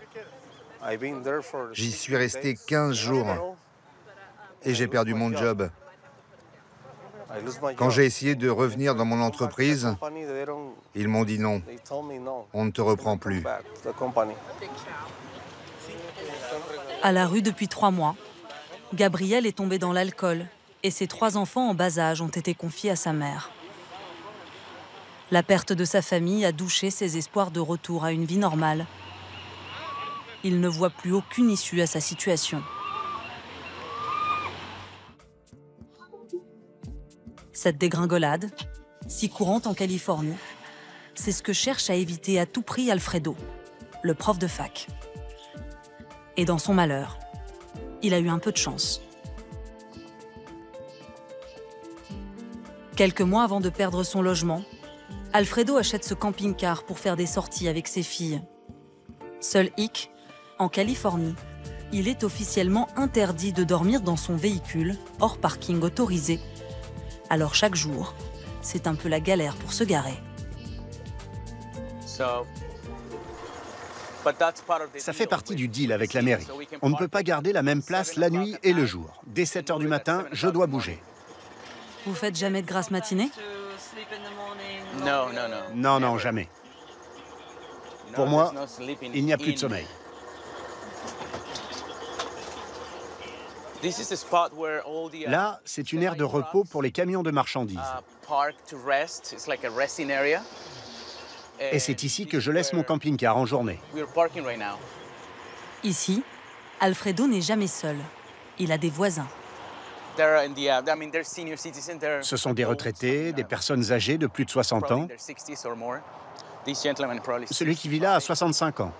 J'y suis resté 15 jours et j'ai perdu mon job. Quand j'ai essayé de revenir dans mon entreprise, ils m'ont dit non, on ne te reprend plus. À la rue depuis 3 mois, Gabriel est tombé dans l'alcool et ses 3 enfants en bas âge ont été confiés à sa mère. La perte de sa famille a douché ses espoirs de retour à une vie normale. Il ne voit plus aucune issue à sa situation. Cette dégringolade, si courante en Californie, c'est ce que cherche à éviter à tout prix Alfredo, le prof de fac. Et dans son malheur, il a eu un peu de chance. Quelques mois avant de perdre son logement, Alfredo achète ce camping-car pour faire des sorties avec ses filles. Seul hic, en Californie, il est officiellement interdit de dormir dans son véhicule, hors parking autorisé. Alors chaque jour, c'est un peu la galère pour se garer. Ça fait partie du deal avec la mairie. On ne peut pas garder la même place la nuit et le jour. Dès 7 h du matin, je dois bouger. Vous faites jamais de grasse matinée? Non, jamais. Pour moi, il n'y a plus de sommeil. Là, c'est une aire de repos pour les camions de marchandises. Et c'est ici que je laisse mon camping-car en journée. Ici, Alfredo n'est jamais seul. Il a des voisins. Ce sont des retraités, des personnes âgées de plus de 60 ans. Celui qui vit là a 65 ans.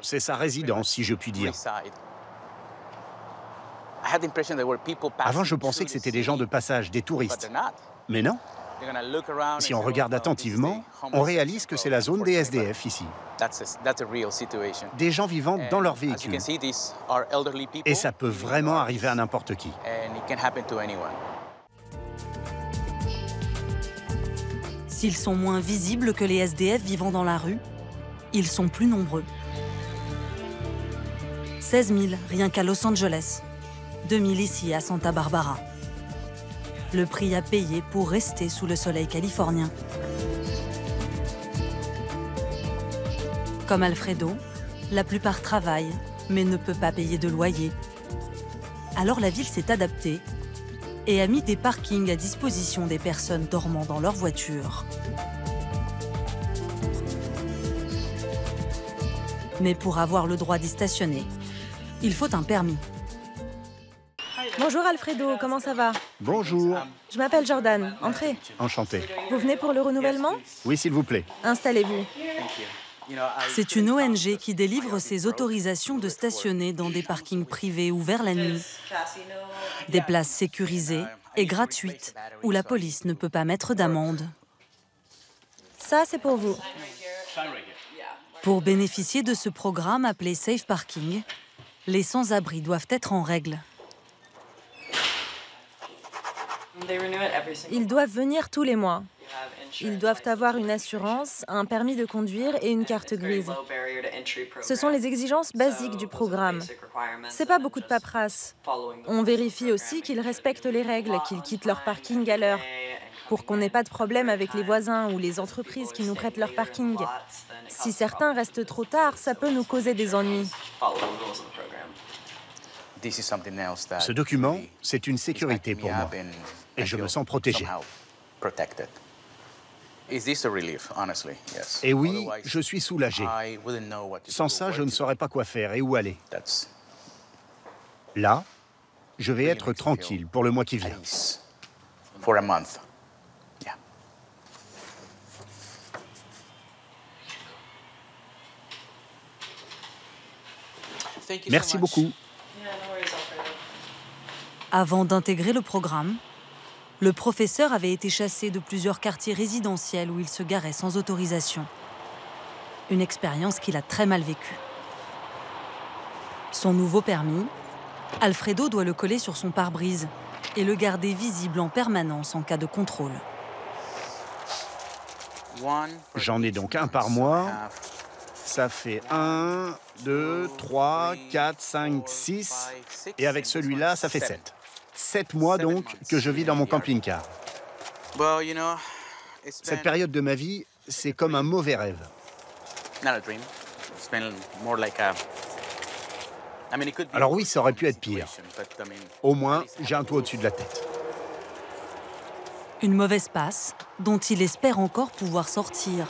C'est sa résidence, si je puis dire. Avant, je pensais que c'était des gens de passage, des touristes. Mais non. Si on regarde attentivement, on réalise que c'est la zone des SDF ici. Des gens vivant dans leur véhicule. Et ça peut vraiment arriver à n'importe qui. S'ils sont moins visibles que les SDF vivant dans la rue, ils sont plus nombreux. 16 000 rien qu'à Los Angeles, 2 000 ici à Santa Barbara. Le prix à payer pour rester sous le soleil californien. Comme Alfredo, la plupart travaillent, mais ne peut pas payer de loyer. Alors la ville s'est adaptée et a mis des parkings à disposition des personnes dormant dans leur voiture. Mais pour avoir le droit d'y stationner, il faut un permis. Bonjour Alfredo, comment ça va? Bonjour. Je m'appelle Jordan, entrez. Enchanté. Vous venez pour le renouvellement? Oui, s'il vous plaît. Installez-vous. C'est une ONG qui délivre ces autorisations de stationner dans des parkings privés ouverts la nuit. Des places sécurisées et gratuites où la police ne peut pas mettre d'amende. Ça, c'est pour vous. Pour bénéficier de ce programme appelé Safe Parking, les sans-abri doivent être en règle. Ils doivent venir tous les mois. Ils doivent avoir une assurance, un permis de conduire et une carte grise. Ce sont les exigences basiques du programme. C'est pas beaucoup de paperasse. On vérifie aussi qu'ils respectent les règles, qu'ils quittent leur parking à l'heure, pour qu'on n'ait pas de problème avec les voisins ou les entreprises qui nous prêtent leur parking. Si certains restent trop tard, ça peut nous causer des ennuis. Ce document, c'est une sécurité pour moi. Et je me sens protégé. Et oui, je suis soulagé. Sans ça, je ne saurais pas quoi faire et où aller. Là, je vais être tranquille pour le mois qui vient. Merci beaucoup. Avant d'intégrer le programme, le professeur avait été chassé de plusieurs quartiers résidentiels où il se garait sans autorisation. Une expérience qu'il a très mal vécue. Son nouveau permis, Alfredo doit le coller sur son pare-brise et le garder visible en permanence en cas de contrôle. J'en ai donc un par mois. Ça fait 1, 2, 3, 4, 5, 6. Et avec celui-là, ça fait 7. 7 mois donc que je vis dans mon camping-car. Cette période de ma vie, c'est comme un mauvais rêve. Alors oui, ça aurait pu être pire. Au moins, j'ai un toit au-dessus de la tête. Une mauvaise passe dont il espère encore pouvoir sortir.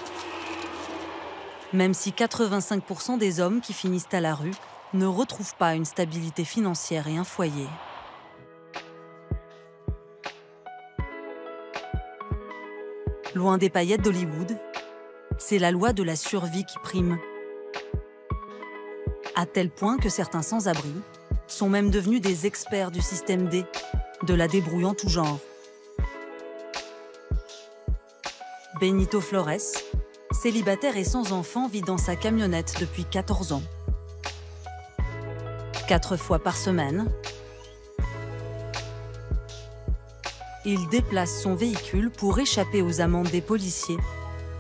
Même si 85% des hommes qui finissent à la rue ne retrouvent pas une stabilité financière et un foyer. Loin des paillettes d'Hollywood, c'est la loi de la survie qui prime. À tel point que certains sans-abri sont même devenus des experts du système D, de la débrouille en tout genre. Benito Flores, célibataire et sans enfant, vit dans sa camionnette depuis 14 ans. 4 fois par semaine, il déplace son véhicule pour échapper aux amendes des policiers,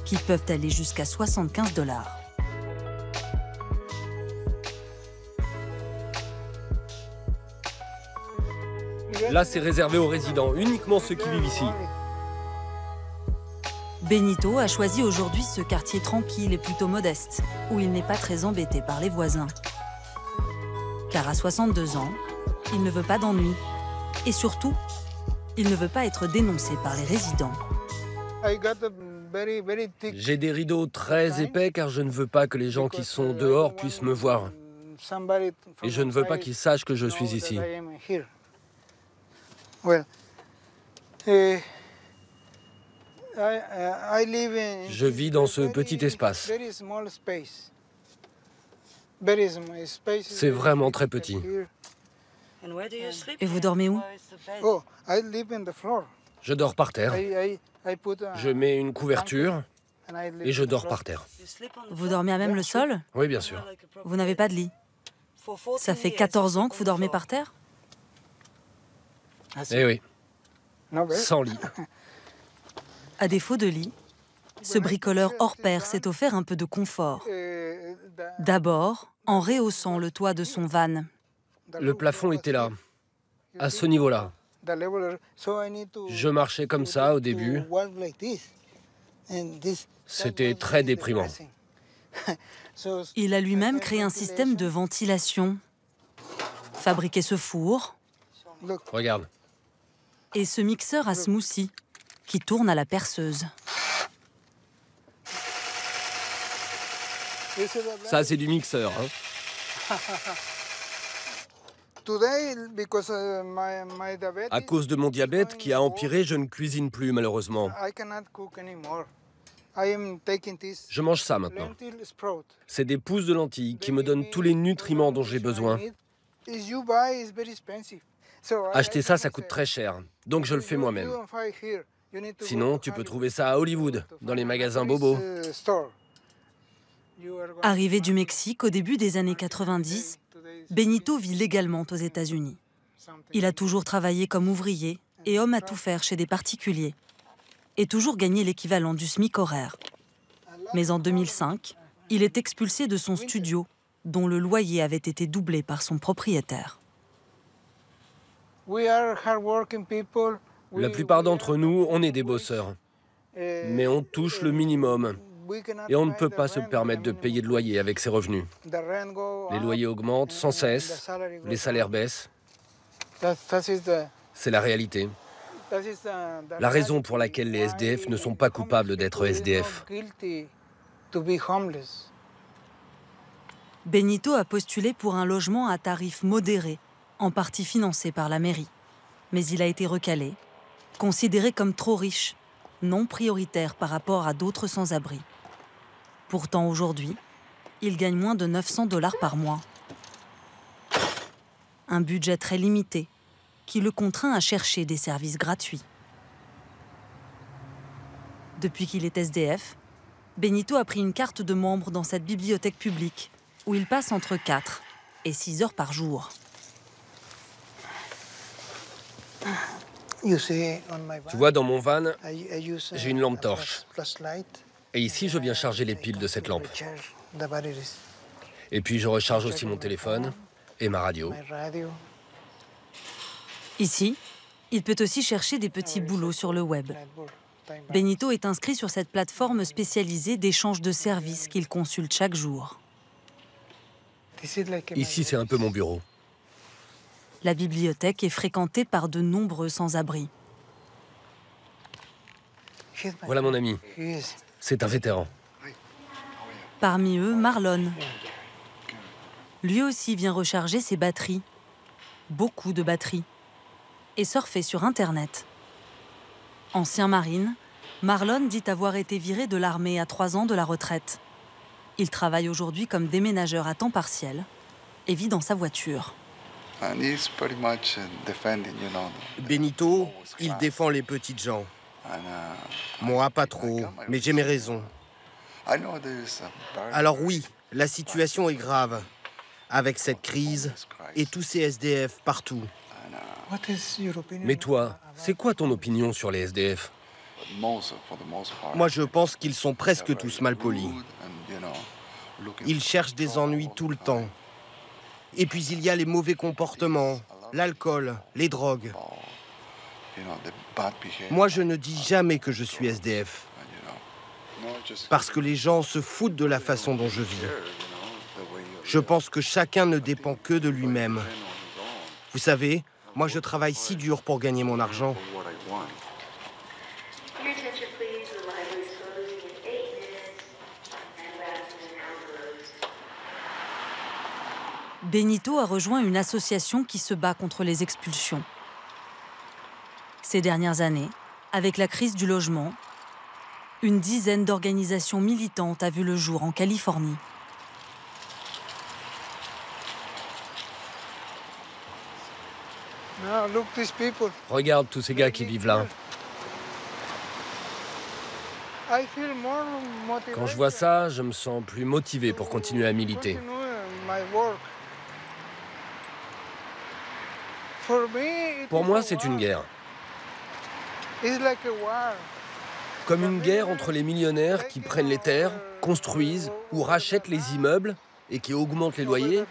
qui peuvent aller jusqu'à 75 $. Là, c'est réservé aux résidents, uniquement ceux qui vivent ici. Benito a choisi aujourd'hui ce quartier tranquille et plutôt modeste, où il n'est pas très embêté par les voisins. Car à 62 ans, il ne veut pas d'ennui. Et surtout, il ne veut pas être dénoncé par les résidents. J'ai des rideaux très épais car je ne veux pas que les gens qui sont dehors puissent me voir. Et je ne veux pas qu'ils sachent que je suis ici. Je vis dans ce petit espace. C'est vraiment très petit. Et vous dormez où? Je dors par terre. Je mets une couverture et je dors par terre. Vous dormez à même le sol? Oui, bien sûr. Vous n'avez pas de lit? Ça fait 14 ans que vous dormez par terre? Eh oui. Sans lit. À défaut de lit, ce bricoleur hors pair s'est offert un peu de confort. D'abord, en rehaussant le toit de son van. Le plafond était là, à ce niveau-là. Je marchais comme ça au début. C'était très déprimant. Il a lui-même créé un système de ventilation, fabriqué ce four. Regarde. Et ce mixeur à smoothie qui tourne à la perceuse. Ça, c'est du mixeur. Hein. À cause de mon diabète qui a empiré, je ne cuisine plus malheureusement. Je mange ça maintenant. C'est des pousses de lentilles qui me donnent tous les nutriments dont j'ai besoin. Acheter ça, ça coûte très cher, donc je le fais moi-même. Sinon, tu peux trouver ça à Hollywood, dans les magasins bobos. Arrivé du Mexique au début des années 90, Benito vit légalement aux États-Unis. Il a toujours travaillé comme ouvrier et homme à tout faire chez des particuliers, et toujours gagné l'équivalent du SMIC horaire. Mais en 2005, il est expulsé de son studio, dont le loyer avait été doublé par son propriétaire. La plupart d'entre nous, on est des bosseurs. Mais on touche le minimum. Et on ne peut pas se permettre de payer de loyer avec ces revenus. Les loyers augmentent sans cesse, les salaires baissent. C'est la réalité. La raison pour laquelle les SDF ne sont pas coupables d'être SDF. Benito a postulé pour un logement à tarif modéré, en partie financé par la mairie. Mais il a été recalé, considéré comme trop riche, non prioritaire par rapport à d'autres sans-abri. Pourtant, aujourd'hui, il gagne moins de 900 $ par mois. Un budget très limité, qui le contraint à chercher des services gratuits. Depuis qu'il est SDF, Benito a pris une carte de membre dans cette bibliothèque publique, où il passe entre 4 et 6 heures par jour. Tu vois, dans mon van, j'ai une lampe torche. Et ici, je viens charger les piles de cette lampe. Et puis, je recharge aussi mon téléphone et ma radio. Ici, il peut aussi chercher des petits boulots sur le web. Benito est inscrit sur cette plateforme spécialisée d'échange de services qu'il consulte chaque jour. Ici, c'est un peu mon bureau. La bibliothèque est fréquentée par de nombreux sans-abri. Voilà mon ami. C'est un vétéran. Parmi eux, Marlon. Lui aussi vient recharger ses batteries. Beaucoup de batteries. Et surfer sur Internet. Ancien marine, Marlon dit avoir été viré de l'armée à 3 ans de la retraite. Il travaille aujourd'hui comme déménageur à temps partiel et vit dans sa voiture. Benito, il défend les petites gens. Moi, pas trop, mais j'ai mes raisons. Alors oui, la situation est grave, avec cette crise et tous ces SDF partout. Mais toi, c'est quoi ton opinion sur les SDF? Moi, je pense qu'ils sont presque tous malpolis. Ils cherchent des ennuis tout le temps. Et puis il y a les mauvais comportements, l'alcool, les drogues. Moi, je ne dis jamais que je suis SDF. Parce que les gens se foutent de la façon dont je vis. Je pense que chacun ne dépend que de lui-même. Vous savez, moi je travaille si dur pour gagner mon argent. Benito a rejoint une association qui se bat contre les expulsions. Ces dernières années, avec la crise du logement, une dizaine d'organisations militantes a vu le jour en Californie. Regarde tous ces gars qui vivent là. Quand je vois ça, je me sens plus motivé pour continuer à militer. Pour moi, c'est une guerre. Comme une guerre entre les millionnaires qui prennent les terres, construisent ou rachètent les immeubles et qui augmentent les loyers,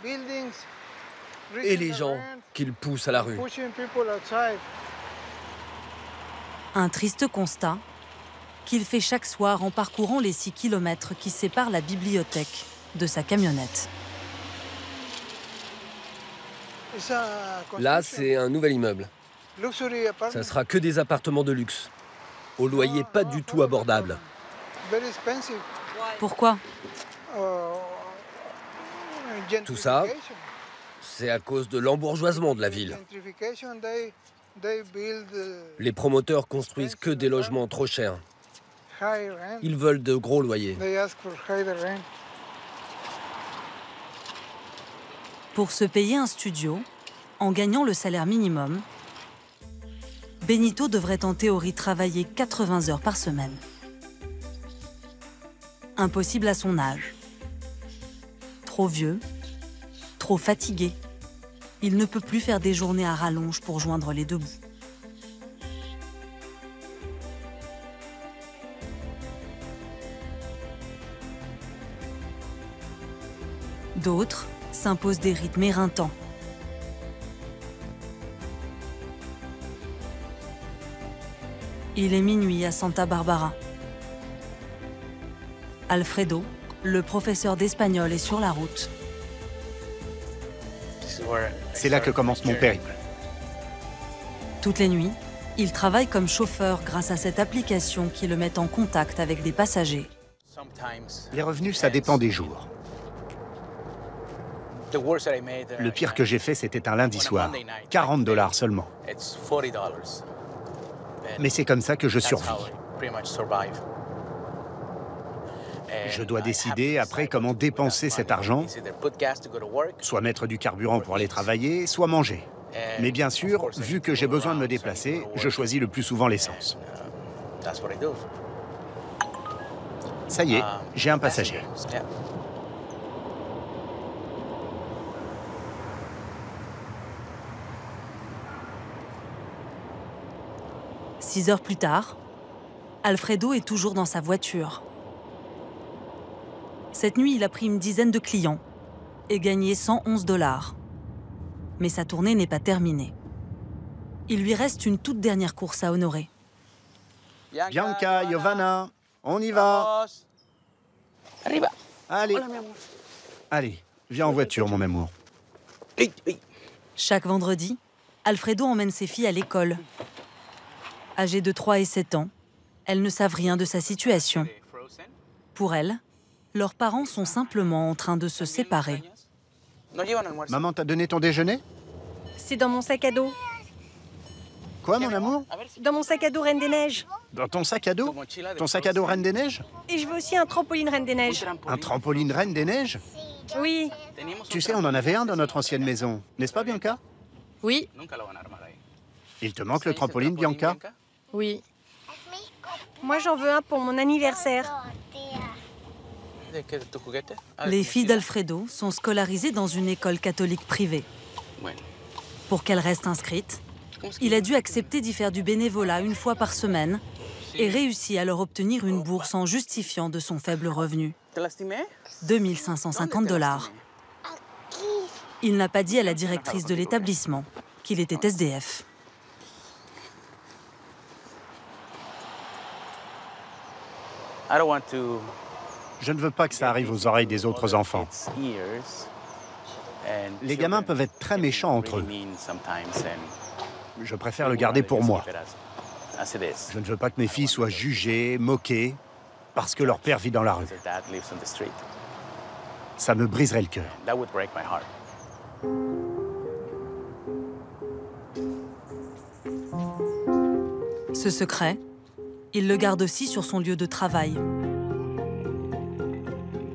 et les gens qu'ils poussent à la rue. Un triste constat qu'il fait chaque soir en parcourant les 6 kilomètres qui séparent la bibliothèque de sa camionnette. Là, c'est un nouvel immeuble. Ça sera que des appartements de luxe, au loyer pas du tout abordable. Pourquoi? Tout ça, c'est à cause de l'embourgeoisement de la ville. Les promoteurs construisent que des logements trop chers. Ils veulent de gros loyers. Pour se payer un studio, en gagnant le salaire minimum, Benito devrait en théorie travailler 80 heures par semaine. Impossible à son âge. Trop vieux, trop fatigué. Il ne peut plus faire des journées à rallonge pour joindre les deux bouts. D'autres s'imposent des rythmes éreintants. Il est minuit à Santa Barbara. Alfredo, le professeur d'espagnol, est sur la route. C'est là que commence mon périple. Toutes les nuits, il travaille comme chauffeur grâce à cette application qui le met en contact avec des passagers. Les revenus, ça dépend des jours. Le pire que j'ai fait, c'était un lundi soir. 40 $ seulement. Mais c'est comme ça que je survis. Je dois décider après comment dépenser cet argent, soit mettre du carburant pour aller travailler, soit manger. Mais bien sûr, vu que j'ai besoin de me déplacer, je choisis le plus souvent l'essence. Ça y est, j'ai un passager. Six heures plus tard, Alfredo est toujours dans sa voiture. Cette nuit, il a pris une dizaine de clients et gagné 111 $. Mais sa tournée n'est pas terminée. Il lui reste une toute dernière course à honorer. Bianca, Giovanna, on y va. Allez. Allez, viens en voiture, mon amour. Chaque vendredi, Alfredo emmène ses filles à l'école. Âgées de 3 et 7 ans, elles ne savent rien de sa situation. Pour elles, leurs parents sont simplement en train de se séparer. Maman t'a donné ton déjeuner? C'est dans mon sac à dos. Quoi, mon amour? Dans mon sac à dos Reine des Neiges. Dans ton sac à dos? Ton sac à dos Reine des Neiges? Et je veux aussi un trampoline Reine des Neiges. Un trampoline Reine des Neiges? Oui. Tu sais, on en avait un dans notre ancienne maison. N'est-ce pas, Bianca? Oui. Il te manque le trampoline, Bianca? Oui. Moi, j'en veux un pour mon anniversaire. Les filles d'Alfredo sont scolarisées dans une école catholique privée. Pour qu'elles restent inscrites, il a dû accepter d'y faire du bénévolat une fois par semaine et réussit à leur obtenir une bourse en justifiant de son faible revenu. 2 550 $. Il n'a pas dit à la directrice de l'établissement qu'il était SDF. Je ne veux pas que ça arrive aux oreilles des autres enfants. Les gamins peuvent être très méchants entre eux. Je préfère le garder pour moi. Je ne veux pas que mes filles soient jugées, moquées, parce que leur père vit dans la rue. Ça me briserait le cœur. Ce secret, il le garde aussi sur son lieu de travail.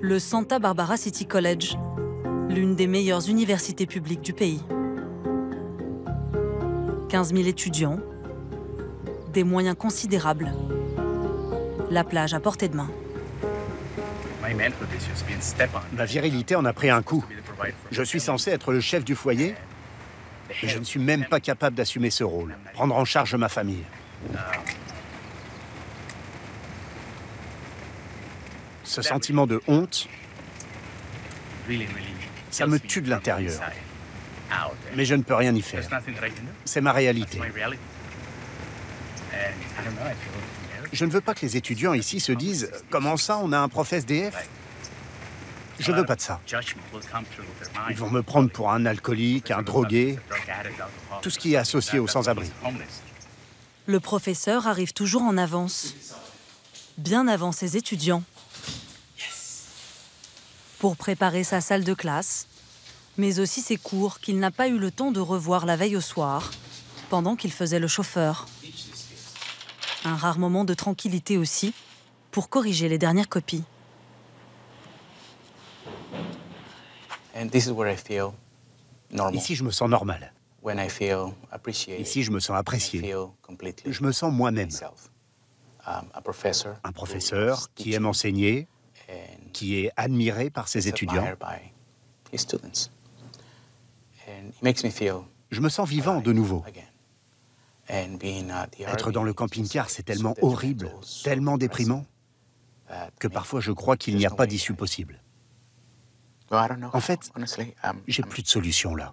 Le Santa Barbara City College, l'une des meilleures universités publiques du pays. 15 000 étudiants, des moyens considérables, la plage à portée de main. Ma virilité en a pris un coup. Je suis censé être le chef du foyer, et je ne suis même pas capable d'assumer ce rôle, prendre en charge ma famille. Ce sentiment de honte, ça me tue de l'intérieur. Mais je ne peux rien y faire. C'est ma réalité. Je ne veux pas que les étudiants ici se disent « Comment ça, on a un prof SDF ?» Je ne veux pas de ça. Ils vont me prendre pour un alcoolique, un drogué, tout ce qui est associé aux sans-abri. Le professeur arrive toujours en avance, bien avant ses étudiants, pour préparer sa salle de classe, mais aussi ses cours qu'il n'a pas eu le temps de revoir la veille au soir, pendant qu'il faisait le chauffeur. Un rare moment de tranquillité aussi, pour corriger les dernières copies. Ici, je me sens normal. Ici, je me sens apprécié. Je me sens moi-même. Un professeur qui aime enseigner, qui est admiré par ses étudiants. Je me sens vivant de nouveau. Être dans le camping-car, c'est tellement horrible, tellement déprimant, que parfois je crois qu'il n'y a pas d'issue possible. En fait, j'ai plus de solution là.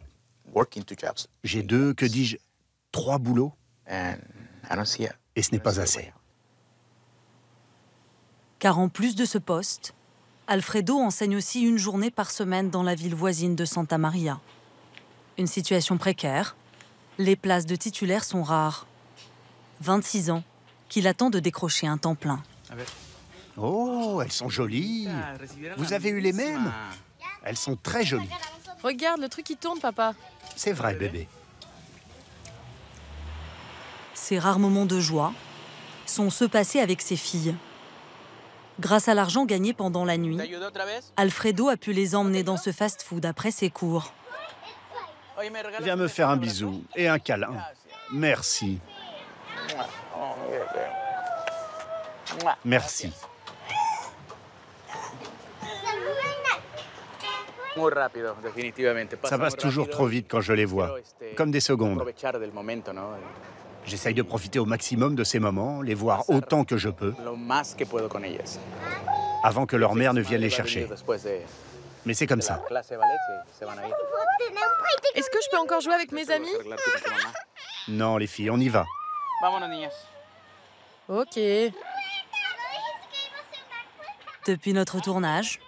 J'ai 2, que dis-je, 3 boulots, et ce n'est pas assez. Car en plus de ce poste, Alfredo enseigne aussi une journée par semaine dans la ville voisine de Santa Maria. Une situation précaire, les places de titulaires sont rares. 26 ans, qu'il attend de décrocher un temps plein. Oh, elles sont jolies. Vous avez eu les mêmes? Elles sont très jolies. Regarde, le truc qui tourne, papa. C'est vrai, bébé. Ces rares moments de joie sont ceux passés avec ses filles. Grâce à l'argent gagné pendant la nuit, Alfredo a pu les emmener dans ce fast-food après ses cours. Viens me faire un bisou et un câlin. Merci. Merci. Ça passe toujours trop vite quand je les vois, comme des secondes. J'essaye de profiter au maximum de ces moments, les voir autant que je peux, avant que leur mère ne vienne les chercher. Mais c'est comme ça. Est-ce que je peux encore jouer avec mes amis? Non, les filles, on y va. Ok. Depuis notre tournage,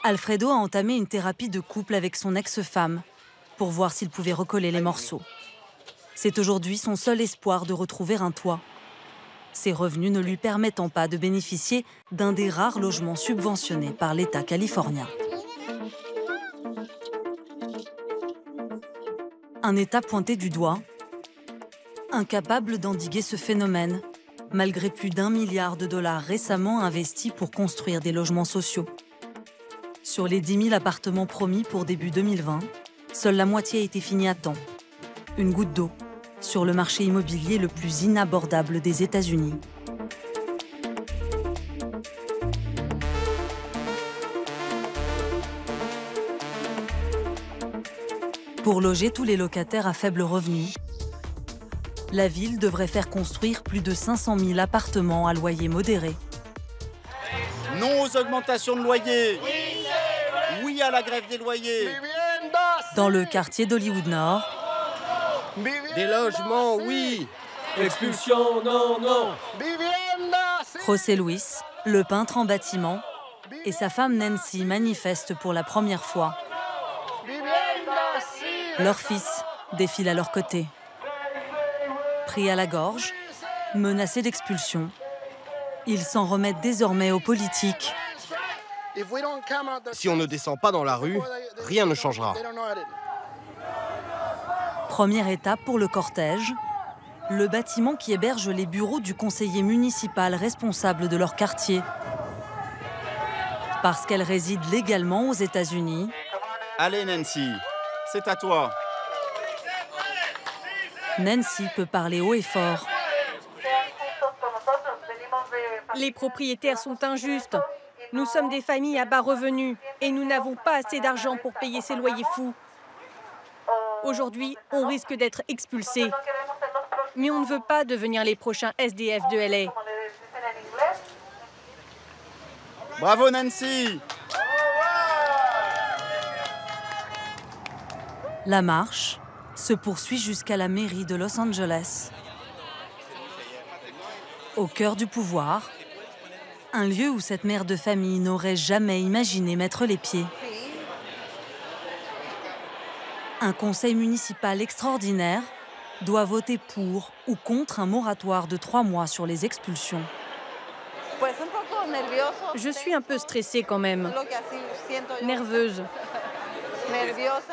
Alfredo a entamé une thérapie de couple avec son ex-femme pour voir s'il pouvait recoller les morceaux. C'est aujourd'hui son seul espoir de retrouver un toit. Ses revenus ne lui permettant pas de bénéficier d'un des rares logements subventionnés par l'État californien. Un État pointé du doigt, incapable d'endiguer ce phénomène, malgré plus d'1 milliard de dollars récemment investis pour construire des logements sociaux. Sur les 10 000 appartements promis pour début 2020, seule la moitié a été finie à temps. Une goutte d'eau sur le marché immobilier le plus inabordable des États-Unis. Pour loger tous les locataires à faible revenu, la ville devrait faire construire plus de 500 000 appartements à loyer modéré. Non aux augmentations de loyers. Oui à la grève des loyers. Dans le quartier d'Hollywood Nord, des logements, oui. Expulsion, non, non. José Luis, le peintre en bâtiment, et sa femme Nancy manifestent pour la première fois. Leur fils défile à leur côté. Pris à la gorge, menacés d'expulsion, ils s'en remettent désormais aux politiques. Si on ne descend pas dans la rue, rien ne changera. Première étape pour le cortège, le bâtiment qui héberge les bureaux du conseiller municipal responsable de leur quartier. Parce qu'elle réside légalement aux États-Unis. Allez Nancy, c'est à toi. Nancy peut parler haut et fort. Les propriétaires sont injustes. Nous sommes des familles à bas revenus et nous n'avons pas assez d'argent pour payer ces loyers fous. Aujourd'hui, on risque d'être expulsés. Mais on ne veut pas devenir les prochains SDF de LA. Bravo Nancy! La marche se poursuit jusqu'à la mairie de Los Angeles. Au cœur du pouvoir, un lieu où cette mère de famille n'aurait jamais imaginé mettre les pieds. Un conseil municipal extraordinaire doit voter pour ou contre un moratoire de 3 mois sur les expulsions. Je suis un peu stressée quand même, nerveuse.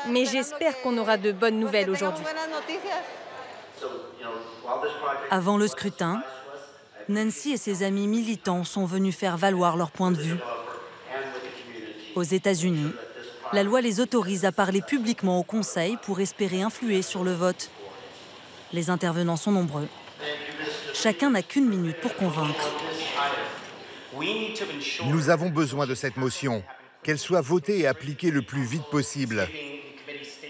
Mais j'espère qu'on aura de bonnes nouvelles aujourd'hui. Avant le scrutin, Nancy et ses amis militants sont venus faire valoir leur point de vue. Aux États-Unis, la loi les autorise à parler publiquement au Conseil pour espérer influer sur le vote. Les intervenants sont nombreux. Chacun n'a qu'1 minute pour convaincre. Nous avons besoin de cette motion, qu'elle soit votée et appliquée le plus vite possible.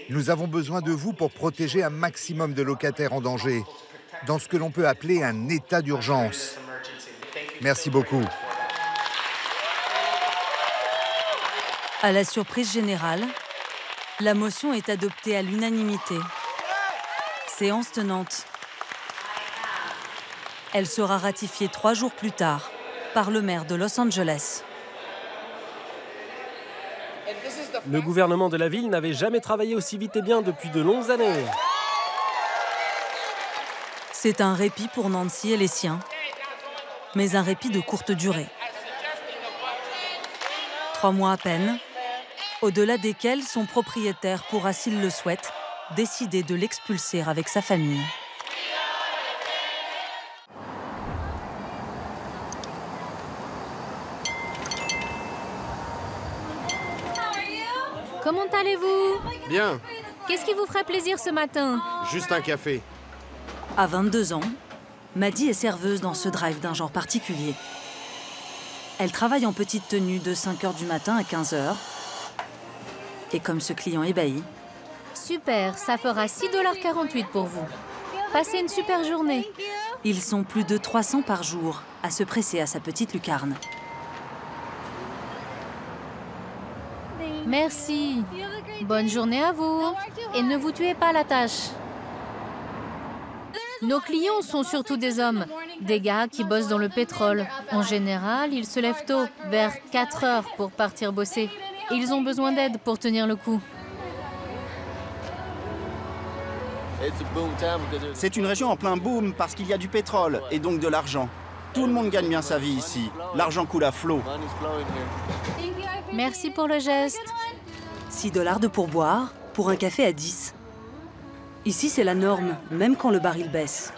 Nous avons besoin de vous pour protéger un maximum de locataires en danger, dans ce que l'on peut appeler un état d'urgence. Merci beaucoup. À la surprise générale, la motion est adoptée à l'unanimité. Séance tenante. Elle sera ratifiée 3 jours plus tard par le maire de Los Angeles. Le gouvernement de la ville n'avait jamais travaillé aussi vite et bien depuis de longues années. C'est un répit pour Nancy et les siens, mais un répit de courte durée. 3 mois à peine, au-delà desquels son propriétaire pourra, s'il le souhaite, décider de l'expulser avec sa famille. Comment allez-vous? Bien. Qu'est-ce qui vous ferait plaisir ce matin? Juste un café. À 22 ans, Maddie est serveuse dans ce drive d'un genre particulier. Elle travaille en petite tenue de 5h du matin à 15h. Et comme ce client ébahi... Super, ça fera 6,48 $ pour vous. Passez une super journée. Ils sont plus de 300 par jour à se presser à sa petite lucarne. Merci. Bonne journée à vous. Et ne vous tuez pas à la tâche. Nos clients sont surtout des hommes, des gars qui bossent dans le pétrole. En général, ils se lèvent tôt, vers 4 heures pour partir bosser. Ils ont besoin d'aide pour tenir le coup. C'est une région en plein boom parce qu'il y a du pétrole et donc de l'argent. Tout le monde gagne bien sa vie ici. L'argent coule à flot. Merci pour le geste. 6 $ de pourboire pour un café à 10. Ici, c'est la norme, même quand le baril baisse.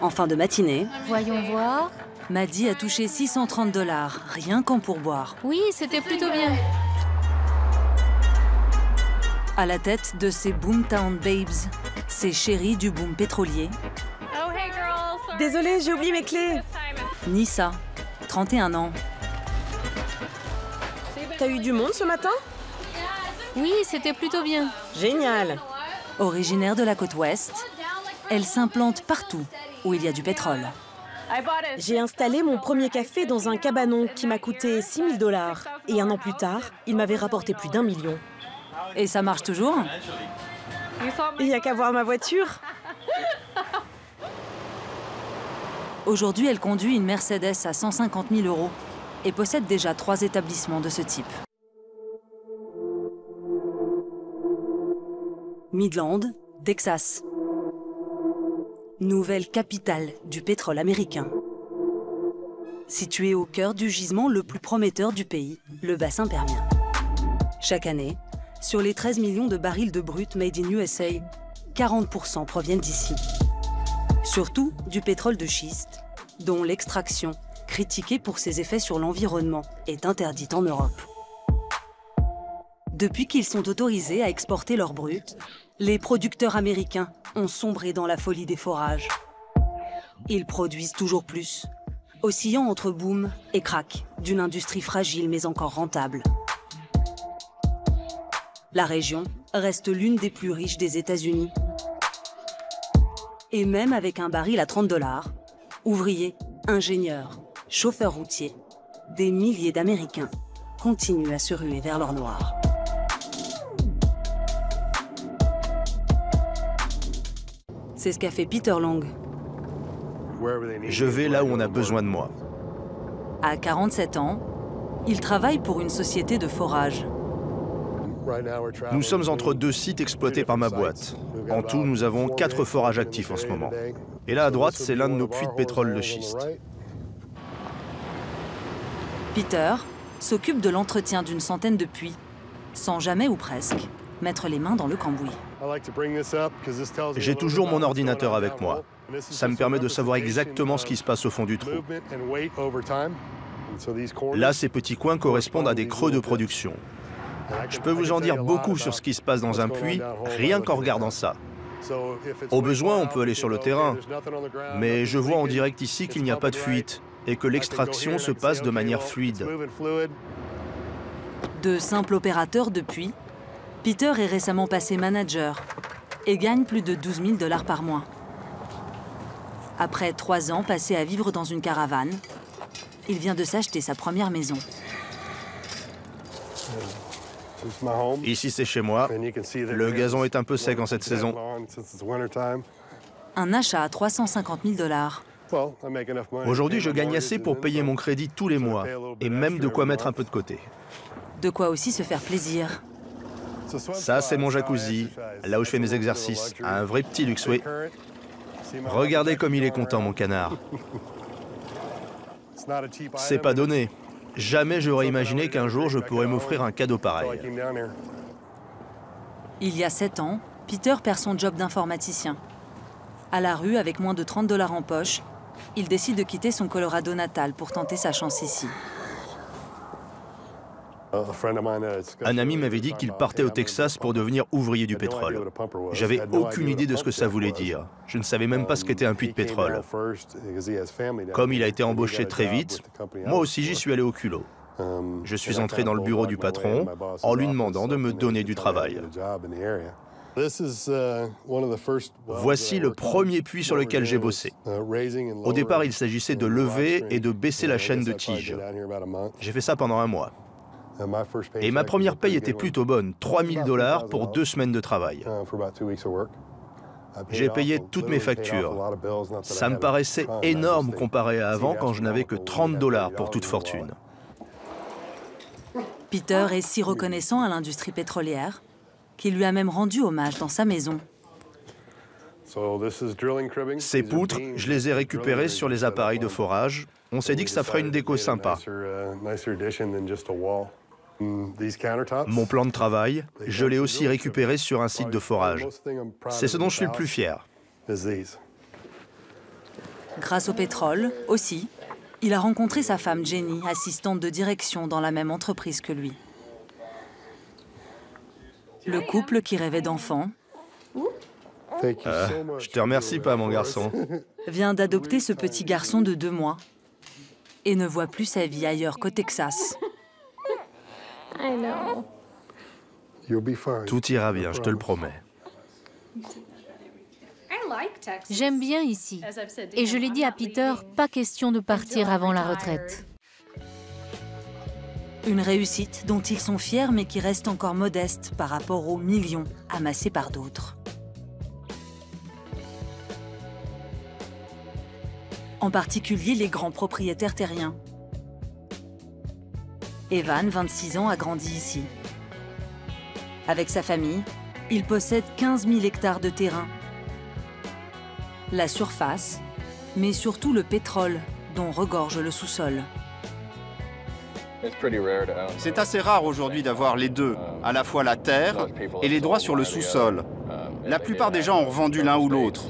En fin de matinée, voyons voir. Maddie a touché 630 $, rien qu'en pourboire. Oui, c'était plutôt bien. À la tête de ces Boomtown Babes, ces chéris du boom pétrolier. Désolée, j'ai oublié mes clés. Nissa, 31 ans. T'as eu du monde ce matin? Oui, c'était plutôt bien. Génial. Originaire de la côte ouest, elle s'implante partout où il y a du pétrole. J'ai installé mon premier café dans un cabanon qui m'a coûté 6 000 $. Et 1 an plus tard, il m'avait rapporté plus d'1 million. Et ça marche toujours? Il n'y a qu'à voir ma voiture. Aujourd'hui, elle conduit une Mercedes à 150 000 € et possède déjà 3 établissements de ce type. Midland, Texas. Nouvelle capitale du pétrole américain. Située au cœur du gisement le plus prometteur du pays, le bassin permien. Chaque année, sur les 13 millions de barils de brut made in USA, 40% proviennent d'ici. Surtout du pétrole de schiste, dont l'extraction, critiquée pour ses effets sur l'environnement, est interdite en Europe. Depuis qu'ils sont autorisés à exporter leur brut, les producteurs américains ont sombré dans la folie des forages. Ils produisent toujours plus, oscillant entre boom et crack d'une industrie fragile mais encore rentable. La région reste l'une des plus riches des États-Unis. Et même avec un baril à 30 $, ouvriers, ingénieurs, chauffeurs routiers, des milliers d'Américains continuent à se ruer vers l'or noir. C'est ce qu'a fait Peter Long. Je vais là où on a besoin de moi. À 47 ans, il travaille pour une société de forage. Nous sommes entre 2 sites exploités par ma boîte. En tout, nous avons 4 forages actifs en ce moment. Et là, à droite, c'est l'un de nos puits de pétrole de schiste. Peter s'occupe de l'entretien d'une centaine de puits, sans jamais ou presque mettre les mains dans le cambouis. J'ai toujours mon ordinateur avec moi. Ça me permet de savoir exactement ce qui se passe au fond du trou. Là, ces petits coins correspondent à des creux de production. Je peux vous en dire beaucoup sur ce qui se passe dans un puits, rien qu'en regardant ça. Au besoin, on peut aller sur le terrain. Mais je vois en direct ici qu'il n'y a pas de fuite et que l'extraction se passe de manière fluide. De simple opérateur de puits, Peter est récemment passé manager et gagne plus de 12 000 $ par mois. Après 3 ans passés à vivre dans une caravane, il vient de s'acheter sa première maison. Ici, c'est chez moi. Le gazon est un peu sec en cette saison. Un achat à 350 000 $. Aujourd'hui, je gagne assez pour payer mon crédit tous les mois et même de quoi mettre un peu de côté. De quoi aussi se faire plaisir. Ça, c'est mon jacuzzi, là où je fais mes exercices. Un vrai petit luxe, oui. Regardez comme il est content, mon canard. C'est pas donné. Jamais j'aurais imaginé qu'un jour je pourrais m'offrir un cadeau pareil. Il y a 7 ans, Peter perd son job d'informaticien. À la rue, avec moins de 30 $ en poche, il décide de quitter son Colorado natal pour tenter sa chance ici. Un ami m'avait dit qu'il partait au Texas pour devenir ouvrier du pétrole. J'avais aucune idée de ce que ça voulait dire. Je ne savais même pas ce qu'était un puits de pétrole. Comme il a été embauché très vite, moi aussi j'y suis allé au culot. Je suis entré dans le bureau du patron en lui demandant de me donner du travail. Voici le premier puits sur lequel j'ai bossé. Au départ, il s'agissait de lever et de baisser la chaîne de tige. J'ai fait ça pendant 1 mois. Et ma première paye était plutôt bonne, 3 000 $ pour 2 semaines de travail. J'ai payé toutes mes factures. Ça me paraissait énorme comparé à avant quand je n'avais que 30 $ pour toute fortune. Peter est si reconnaissant à l'industrie pétrolière qu'il lui a même rendu hommage dans sa maison. Ces poutres, je les ai récupérées sur les appareils de forage. On s'est dit que ça ferait une déco sympa. Mon plan de travail, je l'ai aussi récupéré sur un site de forage. C'est ce dont je suis le plus fier. Grâce au pétrole, aussi, il a rencontré sa femme Jenny, assistante de direction dans la même entreprise que lui. Le couple qui rêvait d'enfants je te remercie pas, mon garçon. Vient d'adopter ce petit garçon de 2 mois et ne voit plus sa vie ailleurs qu'au Texas. Tout ira bien, je te le promets. J'aime bien ici. Et je l'ai dit à Peter, pas question de partir avant la retraite. Une réussite dont ils sont fiers mais qui reste encore modeste par rapport aux millions amassés par d'autres. En particulier les grands propriétaires terriens. Evan, 26 ans, a grandi ici. Avec sa famille, il possède 15 000 hectares de terrain. La surface, mais surtout le pétrole dont regorge le sous-sol. C'est assez rare aujourd'hui d'avoir les deux, à la fois la terre et les droits sur le sous-sol. La plupart des gens ont revendu l'un ou l'autre.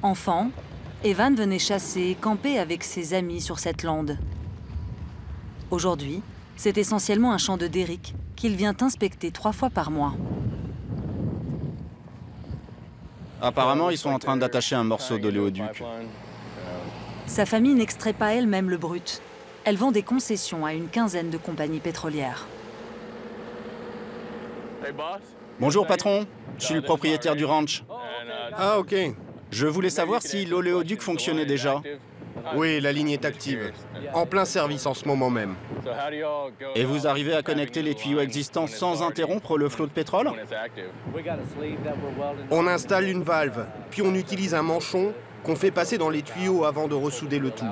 Enfant, Evan venait chasser et camper avec ses amis sur cette lande. Aujourd'hui, c'est essentiellement un champ de derrick qu'il vient inspecter 3 fois par mois. Apparemment, ils sont en train d'attacher un morceau d'oléoduc. Sa famille n'extrait pas elle-même le brut. Elle vend des concessions à une quinzaine de compagnies pétrolières. Bonjour patron, je suis le propriétaire du ranch. Ah ok. Je voulais savoir si l'oléoduc fonctionnait déjà. Oui, la ligne est active. En plein service en ce moment même. Et vous arrivez à connecter les tuyaux existants sans interrompre le flot de pétrole? On installe une valve, puis on utilise un manchon qu'on fait passer dans les tuyaux avant de ressouder le tout.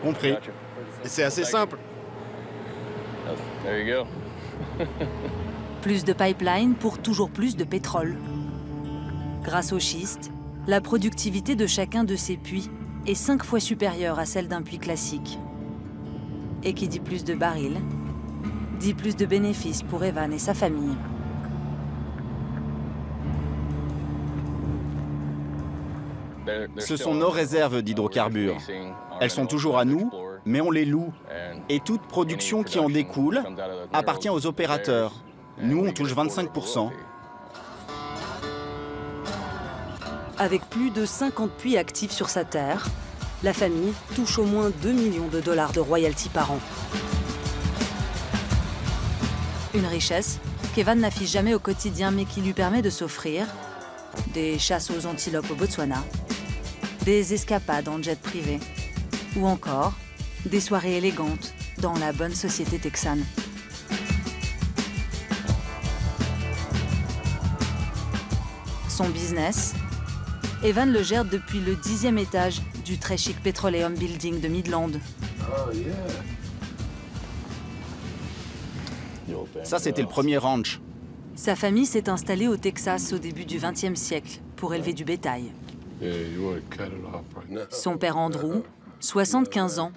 Compris. C'est assez simple. Plus de pipeline pour toujours plus de pétrole. Grâce au schiste, la productivité de chacun de ces puits est 5 fois supérieure à celle d'un puits classique. Et qui dit plus de barils, dit plus de bénéfices pour Evan et sa famille. Ce sont nos réserves d'hydrocarbures. Elles sont toujours à nous, mais on les loue. Et toute production qui en découle appartient aux opérateurs. Nous, on touche 25%. Avec plus de 50 puits actifs sur sa terre, la famille touche au moins 2 millions de dollars de royalties par an. Une richesse qu'Evan n'affiche jamais au quotidien, mais qui lui permet de s'offrir des chasses aux antilopes au Botswana, des escapades en jet privé, ou encore des soirées élégantes dans la bonne société texane. Son business, Evan le gère depuis le 10e étage du très chic Petroleum Building de Midland. Ça, c'était le premier ranch. Sa famille s'est installée au Texas au début du XXe siècle pour élever du bétail. Son père Andrew, 75 ans,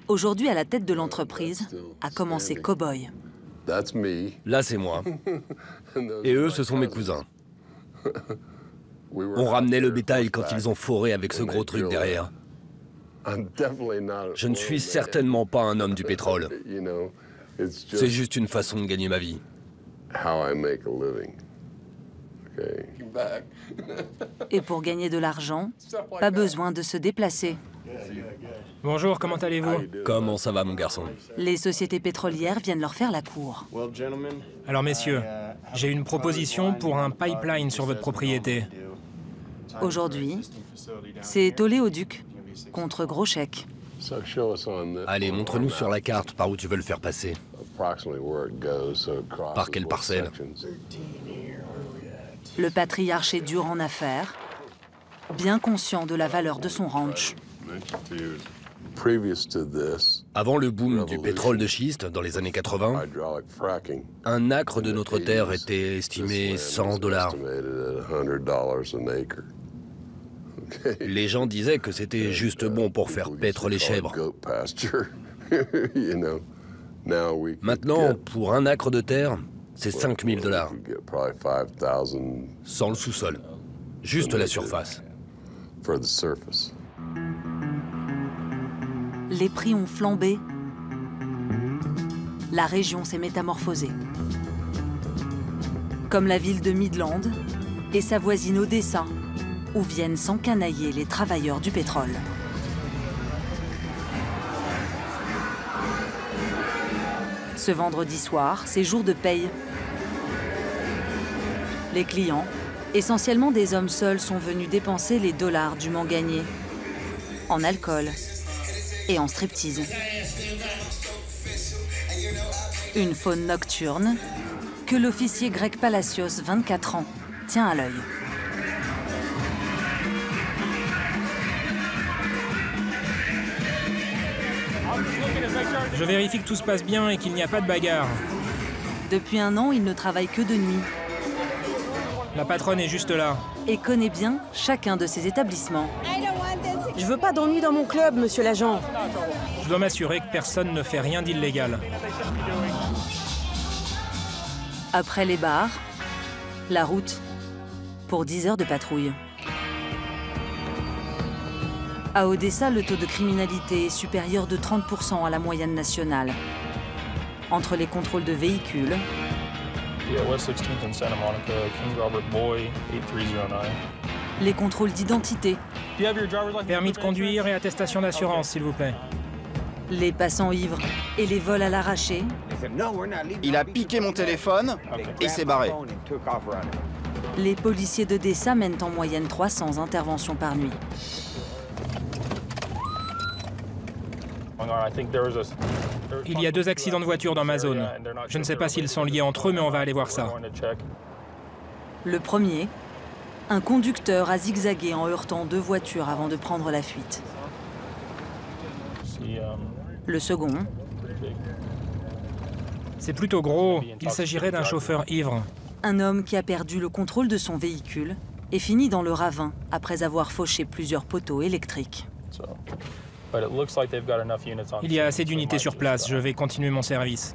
aujourd'hui à la tête de l'entreprise, a commencé cow-boy. Là, c'est moi. Et eux, ce sont mes cousins. On ramenait le bétail quand ils ont foré avec ce gros truc derrière. Je ne suis certainement pas un homme du pétrole. C'est juste une façon de gagner ma vie. Et pour gagner de l'argent, pas besoin de se déplacer. Bonjour, comment allez-vous? Comment ça va, mon garçon? Les sociétés pétrolières viennent leur faire la cour. Alors, messieurs, j'ai une proposition pour un pipeline sur votre propriété. Aujourd'hui, c'est oléoduc contre gros chèque. Allez, montre-nous sur la carte par où tu veux le faire passer. Par quelle parcelle? Le patriarche est dur en affaires, bien conscient de la valeur de son ranch. Avant le boom du pétrole de schiste dans les années 80, un acre de notre terre était estimé $100. Les gens disaient que c'était juste bon pour faire paître les chèvres. Maintenant, pour un acre de terre, c'est $5000. Sans le sous-sol. Juste la surface. Les prix ont flambé. La région s'est métamorphosée. Comme la ville de Midland et sa voisine Odessa, où viennent s'encanailler les travailleurs du pétrole. Ce vendredi soir, c'est jour de paye. Les clients, essentiellement des hommes seuls, sont venus dépenser les dollars dûment gagnés en alcool et en striptease. Une faune nocturne que l'officier Greg Palacios, 24 ans, tient à l'œil. Je vérifie que tout se passe bien et qu'il n'y a pas de bagarre. Depuis un an, il ne travaille que de nuit. La patronne est juste là. Et connaît bien chacun de ses établissements. Je veux pas d'ennui dans mon club, monsieur l'agent. Je dois m'assurer que personne ne fait rien d'illégal. Après les bars, la route pour 10 heures de patrouille. À Odessa, le taux de criminalité est supérieur de 30% à la moyenne nationale. Entre les contrôles de véhicules, les contrôles d'identité, permis de conduire et attestation d'assurance, s'il vous plaît. Les passants ivres et les vols à l'arraché. Il a piqué mon téléphone et s'est barré. Les policiers d'Odessa mènent en moyenne 300 interventions par nuit. Il y a 2 accidents de voiture dans ma zone. Je ne sais pas s'ils sont liés entre eux, mais on va aller voir ça. Le premier, un conducteur a zigzagué en heurtant 2 voitures avant de prendre la fuite. Le second, c'est plutôt gros. Il s'agirait d'un chauffeur ivre. Un homme qui a perdu le contrôle de son véhicule et fini dans le ravin après avoir fauché plusieurs poteaux électriques. Il y a assez d'unités sur place. Je vais continuer mon service.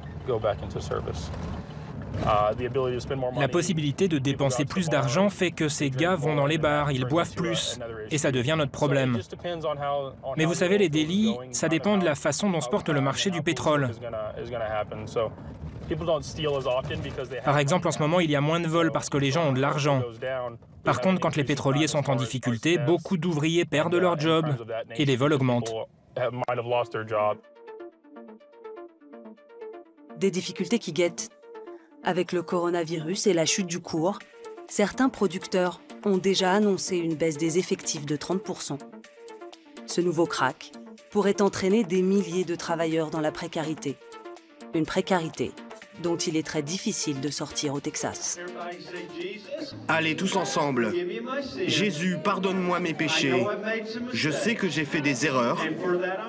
La possibilité de dépenser plus d'argent fait que ces gars vont dans les bars, ils boivent plus, et ça devient notre problème. Mais vous savez, les délits, ça dépend de la façon dont se porte le marché du pétrole. Par exemple, en ce moment, il y a moins de vols parce que les gens ont de l'argent. Par contre, quand les pétroliers sont en difficulté, beaucoup d'ouvriers perdent leur job et les vols augmentent. Des difficultés qui guettent. Avec le coronavirus et la chute du cours, certains producteurs ont déjà annoncé une baisse des effectifs de 30%. Ce nouveau krach pourrait entraîner des milliers de travailleurs dans la précarité. Une précarité dont il est très difficile de sortir au Texas. Allez tous ensemble. Jésus, pardonne-moi mes péchés. Je sais que j'ai fait des erreurs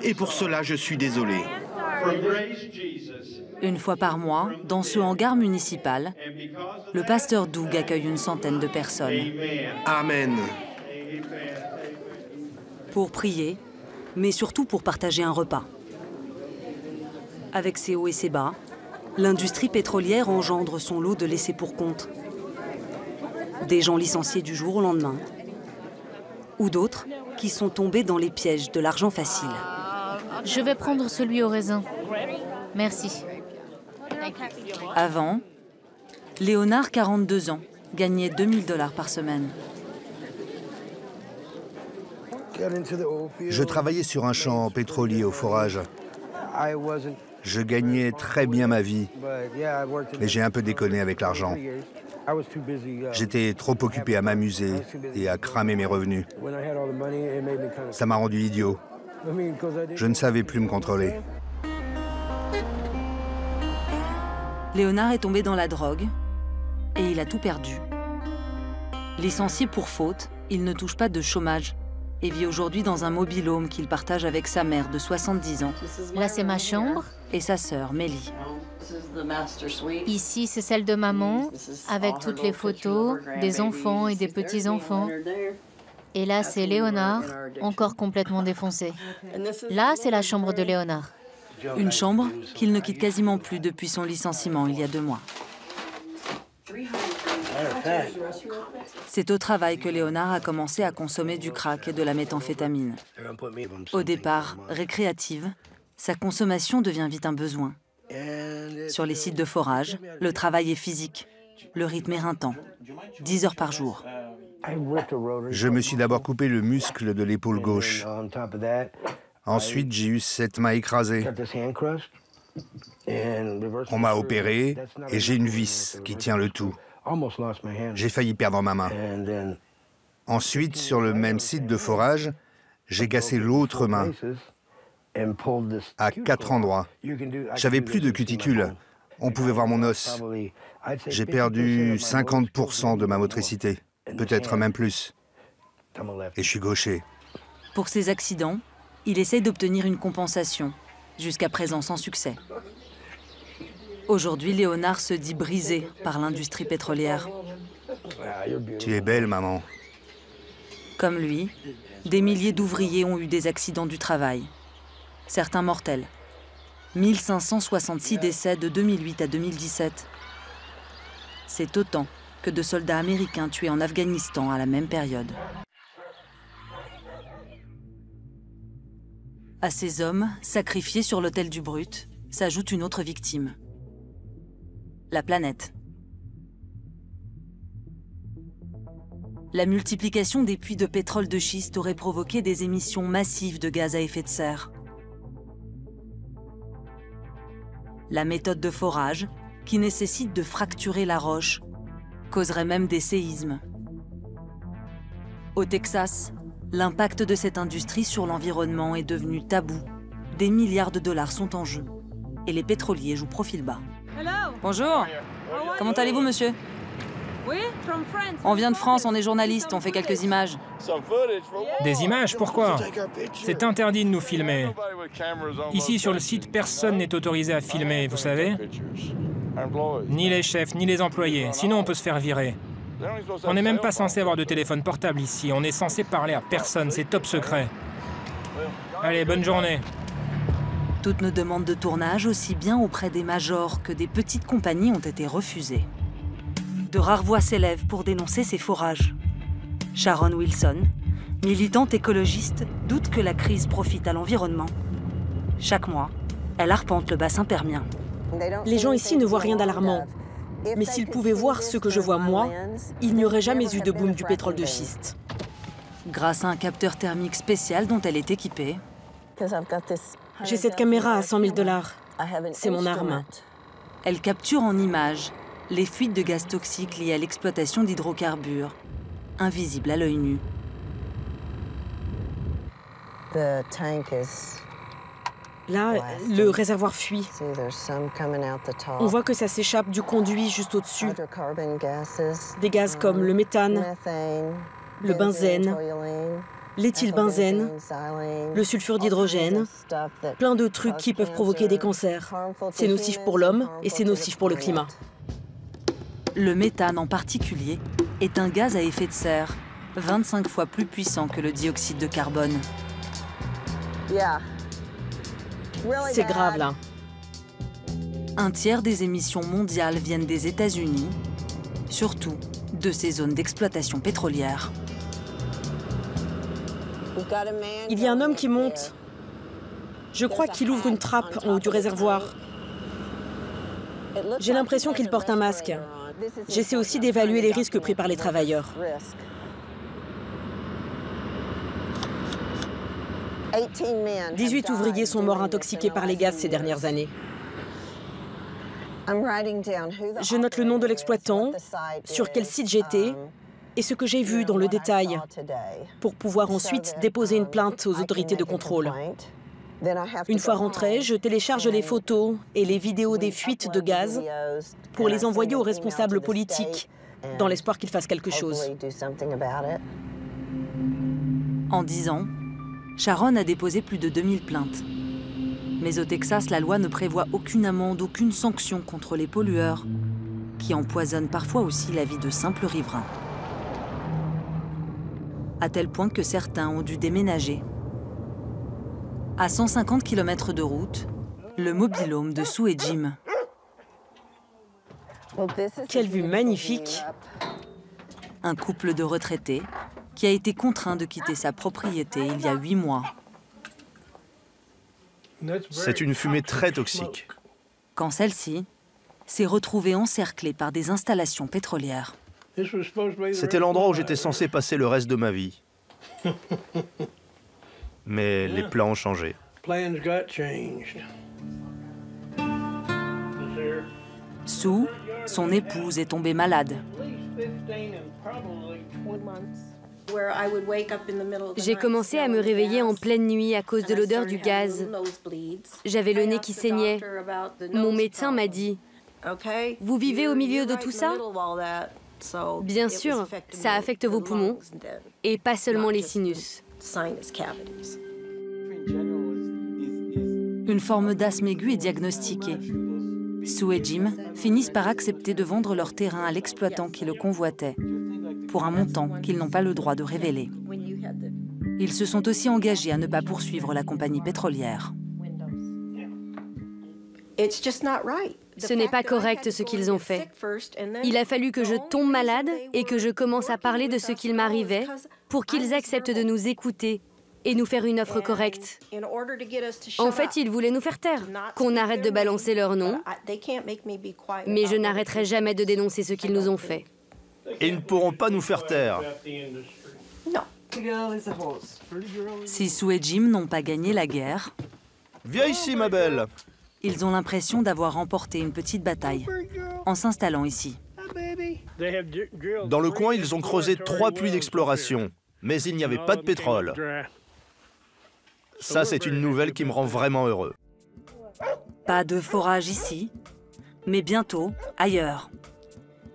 et pour cela je suis désolé. Une fois par mois, dans ce hangar municipal, le pasteur Doug accueille une centaine de personnes. Amen. Pour prier, mais surtout pour partager un repas. Avec ses hauts et ses bas, l'industrie pétrolière engendre son lot de laissés pour compte. Des gens licenciés du jour au lendemain. Ou d'autres qui sont tombés dans les pièges de l'argent facile. Je vais prendre celui au raisin. Merci. Avant, Léonard, 42 ans, gagnait 2000 $ par semaine. Je travaillais sur un champ pétrolier au forage. Je gagnais très bien ma vie, mais j'ai un peu déconné avec l'argent. J'étais trop occupé à m'amuser et à cramer mes revenus. Ça m'a rendu idiot. Je ne savais plus me contrôler. Léonard est tombé dans la drogue et il a tout perdu. Licencié pour faute, il ne touche pas de chômage et vit aujourd'hui dans un mobile-home qu'il partage avec sa mère de 70 ans. Là, c'est ma chambre. Et sa sœur, Mélie. Ici, c'est celle de maman, avec toutes les photos des enfants et des petits-enfants. Et là, c'est Léonard, encore complètement défoncé. Là, c'est la chambre de Léonard. Une chambre qu'il ne quitte quasiment plus depuis son licenciement il y a 2 mois. C'est au travail que Léonard a commencé à consommer du crack et de la méthamphétamine. Au départ, récréative, sa consommation devient vite un besoin. Sur les sites de forage, le travail est physique, le rythme éreintant, 10 heures par jour. Je me suis d'abord coupé le muscle de l'épaule gauche. Ensuite, j'ai eu cette main écrasée. On m'a opéré et j'ai une vis qui tient le tout. J'ai failli perdre ma main. Ensuite, sur le même site de forage, j'ai cassé l'autre main à 4 endroits. J'avais plus de cuticule. On pouvait voir mon os. J'ai perdu 50% de ma motricité, peut-être même plus. Et je suis gaucher. Pour ces accidents, il essaie d'obtenir une compensation, jusqu'à présent sans succès. Aujourd'hui, Léonard se dit brisé par l'industrie pétrolière. Tu es belle, maman. Comme lui, des milliers d'ouvriers ont eu des accidents du travail. Certains mortels. 1566 décès de 2008 à 2017. C'est autant que de soldats américains tués en Afghanistan à la même période. À ces hommes, sacrifiés sur l'autel du brut, s'ajoute une autre victime. La planète. La multiplication des puits de pétrole de schiste aurait provoqué des émissions massives de gaz à effet de serre. La méthode de forage, qui nécessite de fracturer la roche, causerait même des séismes. Au Texas, l'impact de cette industrie sur l'environnement est devenu tabou. Des milliards de dollars sont en jeu. Et les pétroliers jouent profil bas. Bonjour. Comment allez-vous, monsieur? On vient de France, on est journaliste, on fait quelques images. Des images? Pourquoi? C'est interdit de nous filmer. Ici, sur le site, personne n'est autorisé à filmer, vous savez? Ni les chefs, ni les employés. Sinon, on peut se faire virer. On n'est même pas censé avoir de téléphone portable ici. On est censé parler à personne, c'est top secret. Allez, bonne journée. Toutes nos demandes de tournage, aussi bien auprès des majors que des petites compagnies, ont été refusées. De rares voix s'élèvent pour dénoncer ces forages. Sharon Wilson, militante écologiste, doute que la crise profite à l'environnement. Chaque mois, elle arpente le bassin permien. Les gens ici ne voient rien d'alarmant. Mais s'ils pouvaient voir ce que je vois moi, il n'y aurait jamais eu de boom du pétrole de schiste. Grâce à un capteur thermique spécial dont elle est équipée, j'ai cette caméra à 100 000 $. C'est mon arme. Elle capture en images les fuites de gaz toxiques liées à l'exploitation d'hydrocarbures, invisibles à l'œil nu. Là, le réservoir fuit. On voit que ça s'échappe du conduit juste au-dessus. Des gaz comme le méthane, le benzène, l'éthylbenzène, le sulfure d'hydrogène, plein de trucs qui peuvent provoquer des cancers. C'est nocif pour l'homme et c'est nocif pour le climat. Le méthane en particulier est un gaz à effet de serre, 25 fois plus puissant que le dioxyde de carbone. C'est grave là. Un tiers des émissions mondiales viennent des États-Unis, surtout de ces zones d'exploitation pétrolière. Il y a un homme qui monte. Je crois qu'il ouvre une trappe en haut du réservoir. J'ai l'impression qu'il porte un masque. J'essaie aussi d'évaluer les risques pris par les travailleurs. 18 ouvriers sont morts intoxiqués par les gaz ces dernières années. Je note le nom de l'exploitant, sur quel site j'étais et ce que j'ai vu dans le détail pour pouvoir ensuite déposer une plainte aux autorités de contrôle. Une fois rentré, je télécharge les photos et les vidéos des fuites de gaz pour les envoyer aux responsables politiques dans l'espoir qu'ils fassent quelque chose. En 10 ans, Sharon a déposé plus de 2000 plaintes. Mais au Texas, la loi ne prévoit aucune amende, aucune sanction contre les pollueurs, qui empoisonnent parfois aussi la vie de simples riverains. À tel point que certains ont dû déménager. À 150 km de route, le mobil-home de Sue et Jim. Quelle vue magnifique! Un couple de retraités qui a été contraint de quitter sa propriété il y a 8 mois. C'est une fumée très toxique. Quand celle-ci s'est retrouvée encerclée par des installations pétrolières. C'était l'endroit où j'étais censé passer le reste de ma vie. Mais les plans ont changé. Sue, son épouse, est tombée malade. J'ai commencé à me réveiller en pleine nuit à cause de l'odeur du gaz. J'avais le nez qui saignait. Mon médecin m'a dit « Vous vivez au milieu de tout ça ?» Bien sûr, ça affecte vos poumons et pas seulement les sinus. Une forme d'asthme aigu est diagnostiquée. Sue et Jim finissent par accepter de vendre leur terrain à l'exploitant qui le convoitait, pour un montant qu'ils n'ont pas le droit de révéler. Ils se sont aussi engagés à ne pas poursuivre la compagnie pétrolière. Ce n'est pas correct ce qu'ils ont fait. Il a fallu que je tombe malade et que je commence à parler de ce qu'il m'arrivait pour qu'ils acceptent de nous écouter et nous faire une offre correcte. En fait, ils voulaient nous faire taire, qu'on arrête de balancer leur nom, mais je n'arrêterai jamais de dénoncer ce qu'ils nous ont fait. Et ils ne pourront pas nous faire taire. Si Sue et Jim n'ont pas gagné la guerre, viens ici, ma belle. Ils ont l'impression d'avoir remporté une petite bataille en s'installant ici. Dans le coin, ils ont creusé 3 puits d'exploration, mais il n'y avait pas de pétrole. Ça, c'est une nouvelle qui me rend vraiment heureux. Pas de forage ici, mais bientôt ailleurs.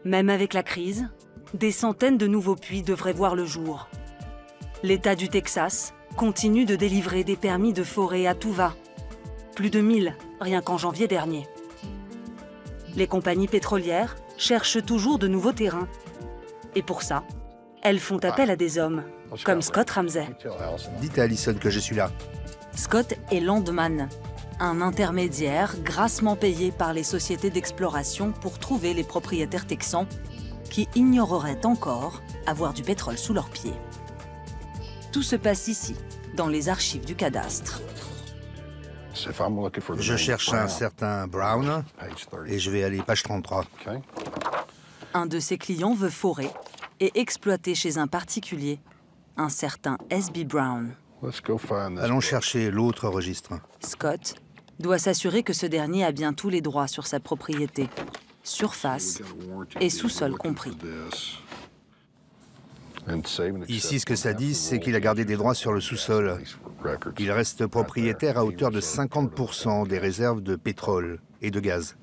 Même avec la crise, des centaines de nouveaux puits devraient voir le jour. L'État du Texas continue de délivrer des permis de forêt à tout va. Plus de 1000, rien qu'en janvier dernier. Les compagnies pétrolières cherchent toujours de nouveaux terrains. Et pour ça, elles font appel à des hommes, comme Scott Ramsey. Dites à Allison que je suis là. Scott est landman. Un intermédiaire grassement payé par les sociétés d'exploration pour trouver les propriétaires texans qui ignoreraient encore avoir du pétrole sous leurs pieds. Tout se passe ici, dans les archives du cadastre. Je cherche un certain Brown et je vais aller page 33. Un de ses clients veut forer et exploiter chez un particulier, un certain S.B. Brown. Allons chercher l'autre registre. Scott doit s'assurer que ce dernier a bien tous les droits sur sa propriété, surface et sous-sol compris. Ici, ce que ça dit, c'est qu'il a gardé des droits sur le sous-sol. Il reste propriétaire à hauteur de 50% des réserves de pétrole et de gaz.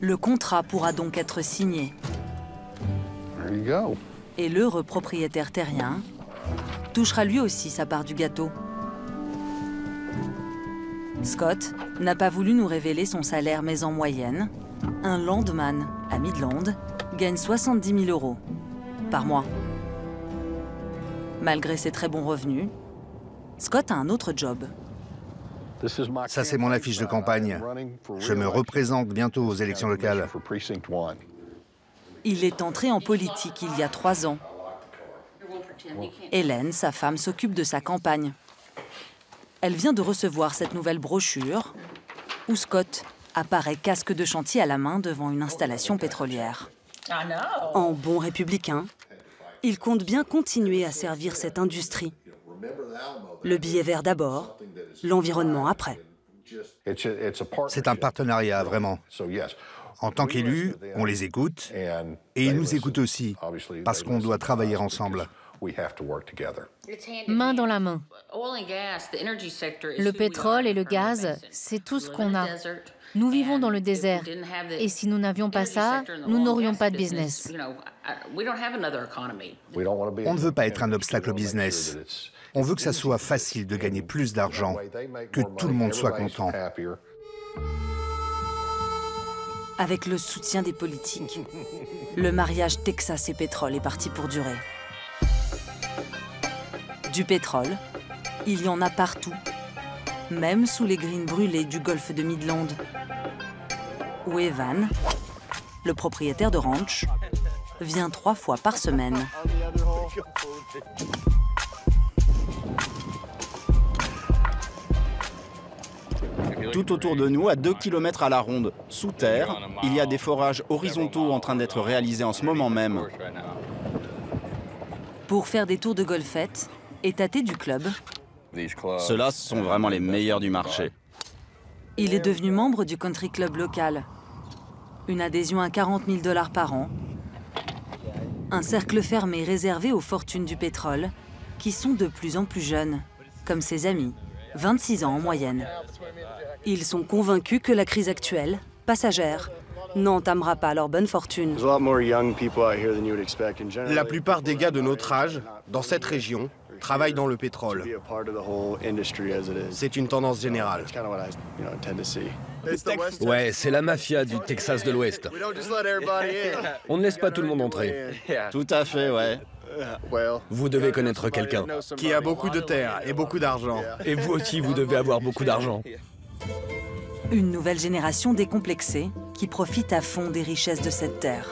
Le contrat pourra donc être signé. Et l'heureux propriétaire terrien touchera lui aussi sa part du gâteau. Scott n'a pas voulu nous révéler son salaire, mais en moyenne, un landman à Midland gagne 70 000 € par mois. Malgré ses très bons revenus, Scott a un autre job. Ça, c'est mon affiche de campagne. Je me représente bientôt aux élections locales. Il est entré en politique il y a 3 ans. Hélène, sa femme, s'occupe de sa campagne. Elle vient de recevoir cette nouvelle brochure où Scott apparaît casque de chantier à la main devant une installation pétrolière. En bon républicain, il compte bien continuer à servir cette industrie. Le billet vert d'abord, l'environnement après. C'est un partenariat, vraiment. En tant qu'élus, on les écoute et ils nous écoutent aussi, parce qu'on doit travailler ensemble. Main dans la main. Le pétrole et le gaz, c'est tout ce qu'on a. Nous vivons dans le désert. Et si nous n'avions pas ça, nous n'aurions pas de business. On ne veut pas être un obstacle au business. On veut que ça soit facile de gagner plus d'argent, que tout le monde soit content. Avec le soutien des politiques, le mariage Texas et pétrole est parti pour durer. Du pétrole, il y en a partout, même sous les grines brûlées du golfe de Midland, où Evan, le propriétaire de ranch, vient 3 fois par semaine. Tout autour de nous, à 2 km à la ronde, sous terre, il y a des forages horizontaux en train d'être réalisés en ce moment même. Pour faire des tours de golfette et tâter du club, ceux-là sont vraiment les meilleurs du marché. Il est devenu membre du country club local. Une adhésion à 40 000 $ par an. Un cercle fermé réservé aux fortunes du pétrole, qui sont de plus en plus jeunes, comme ses amis, 26 ans en moyenne. Ils sont convaincus que la crise actuelle, passagère, n'entamera pas leur bonne fortune. La plupart des gars de notre âge, dans cette région, travaillent dans le pétrole. C'est une tendance générale. Ouais, c'est la mafia du Texas de l'Ouest. On ne laisse pas tout le monde entrer. Tout à fait, ouais. Vous devez connaître quelqu'un. Qui a beaucoup de terre et beaucoup d'argent. Et vous aussi, vous devez avoir beaucoup d'argent. Une nouvelle génération décomplexée qui profite à fond des richesses de cette terre.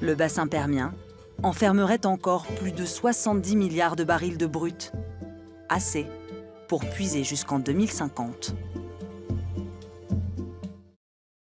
Le bassin permien enfermerait encore plus de 70 milliards de barils de brut. Assez pour puiser jusqu'en 2050.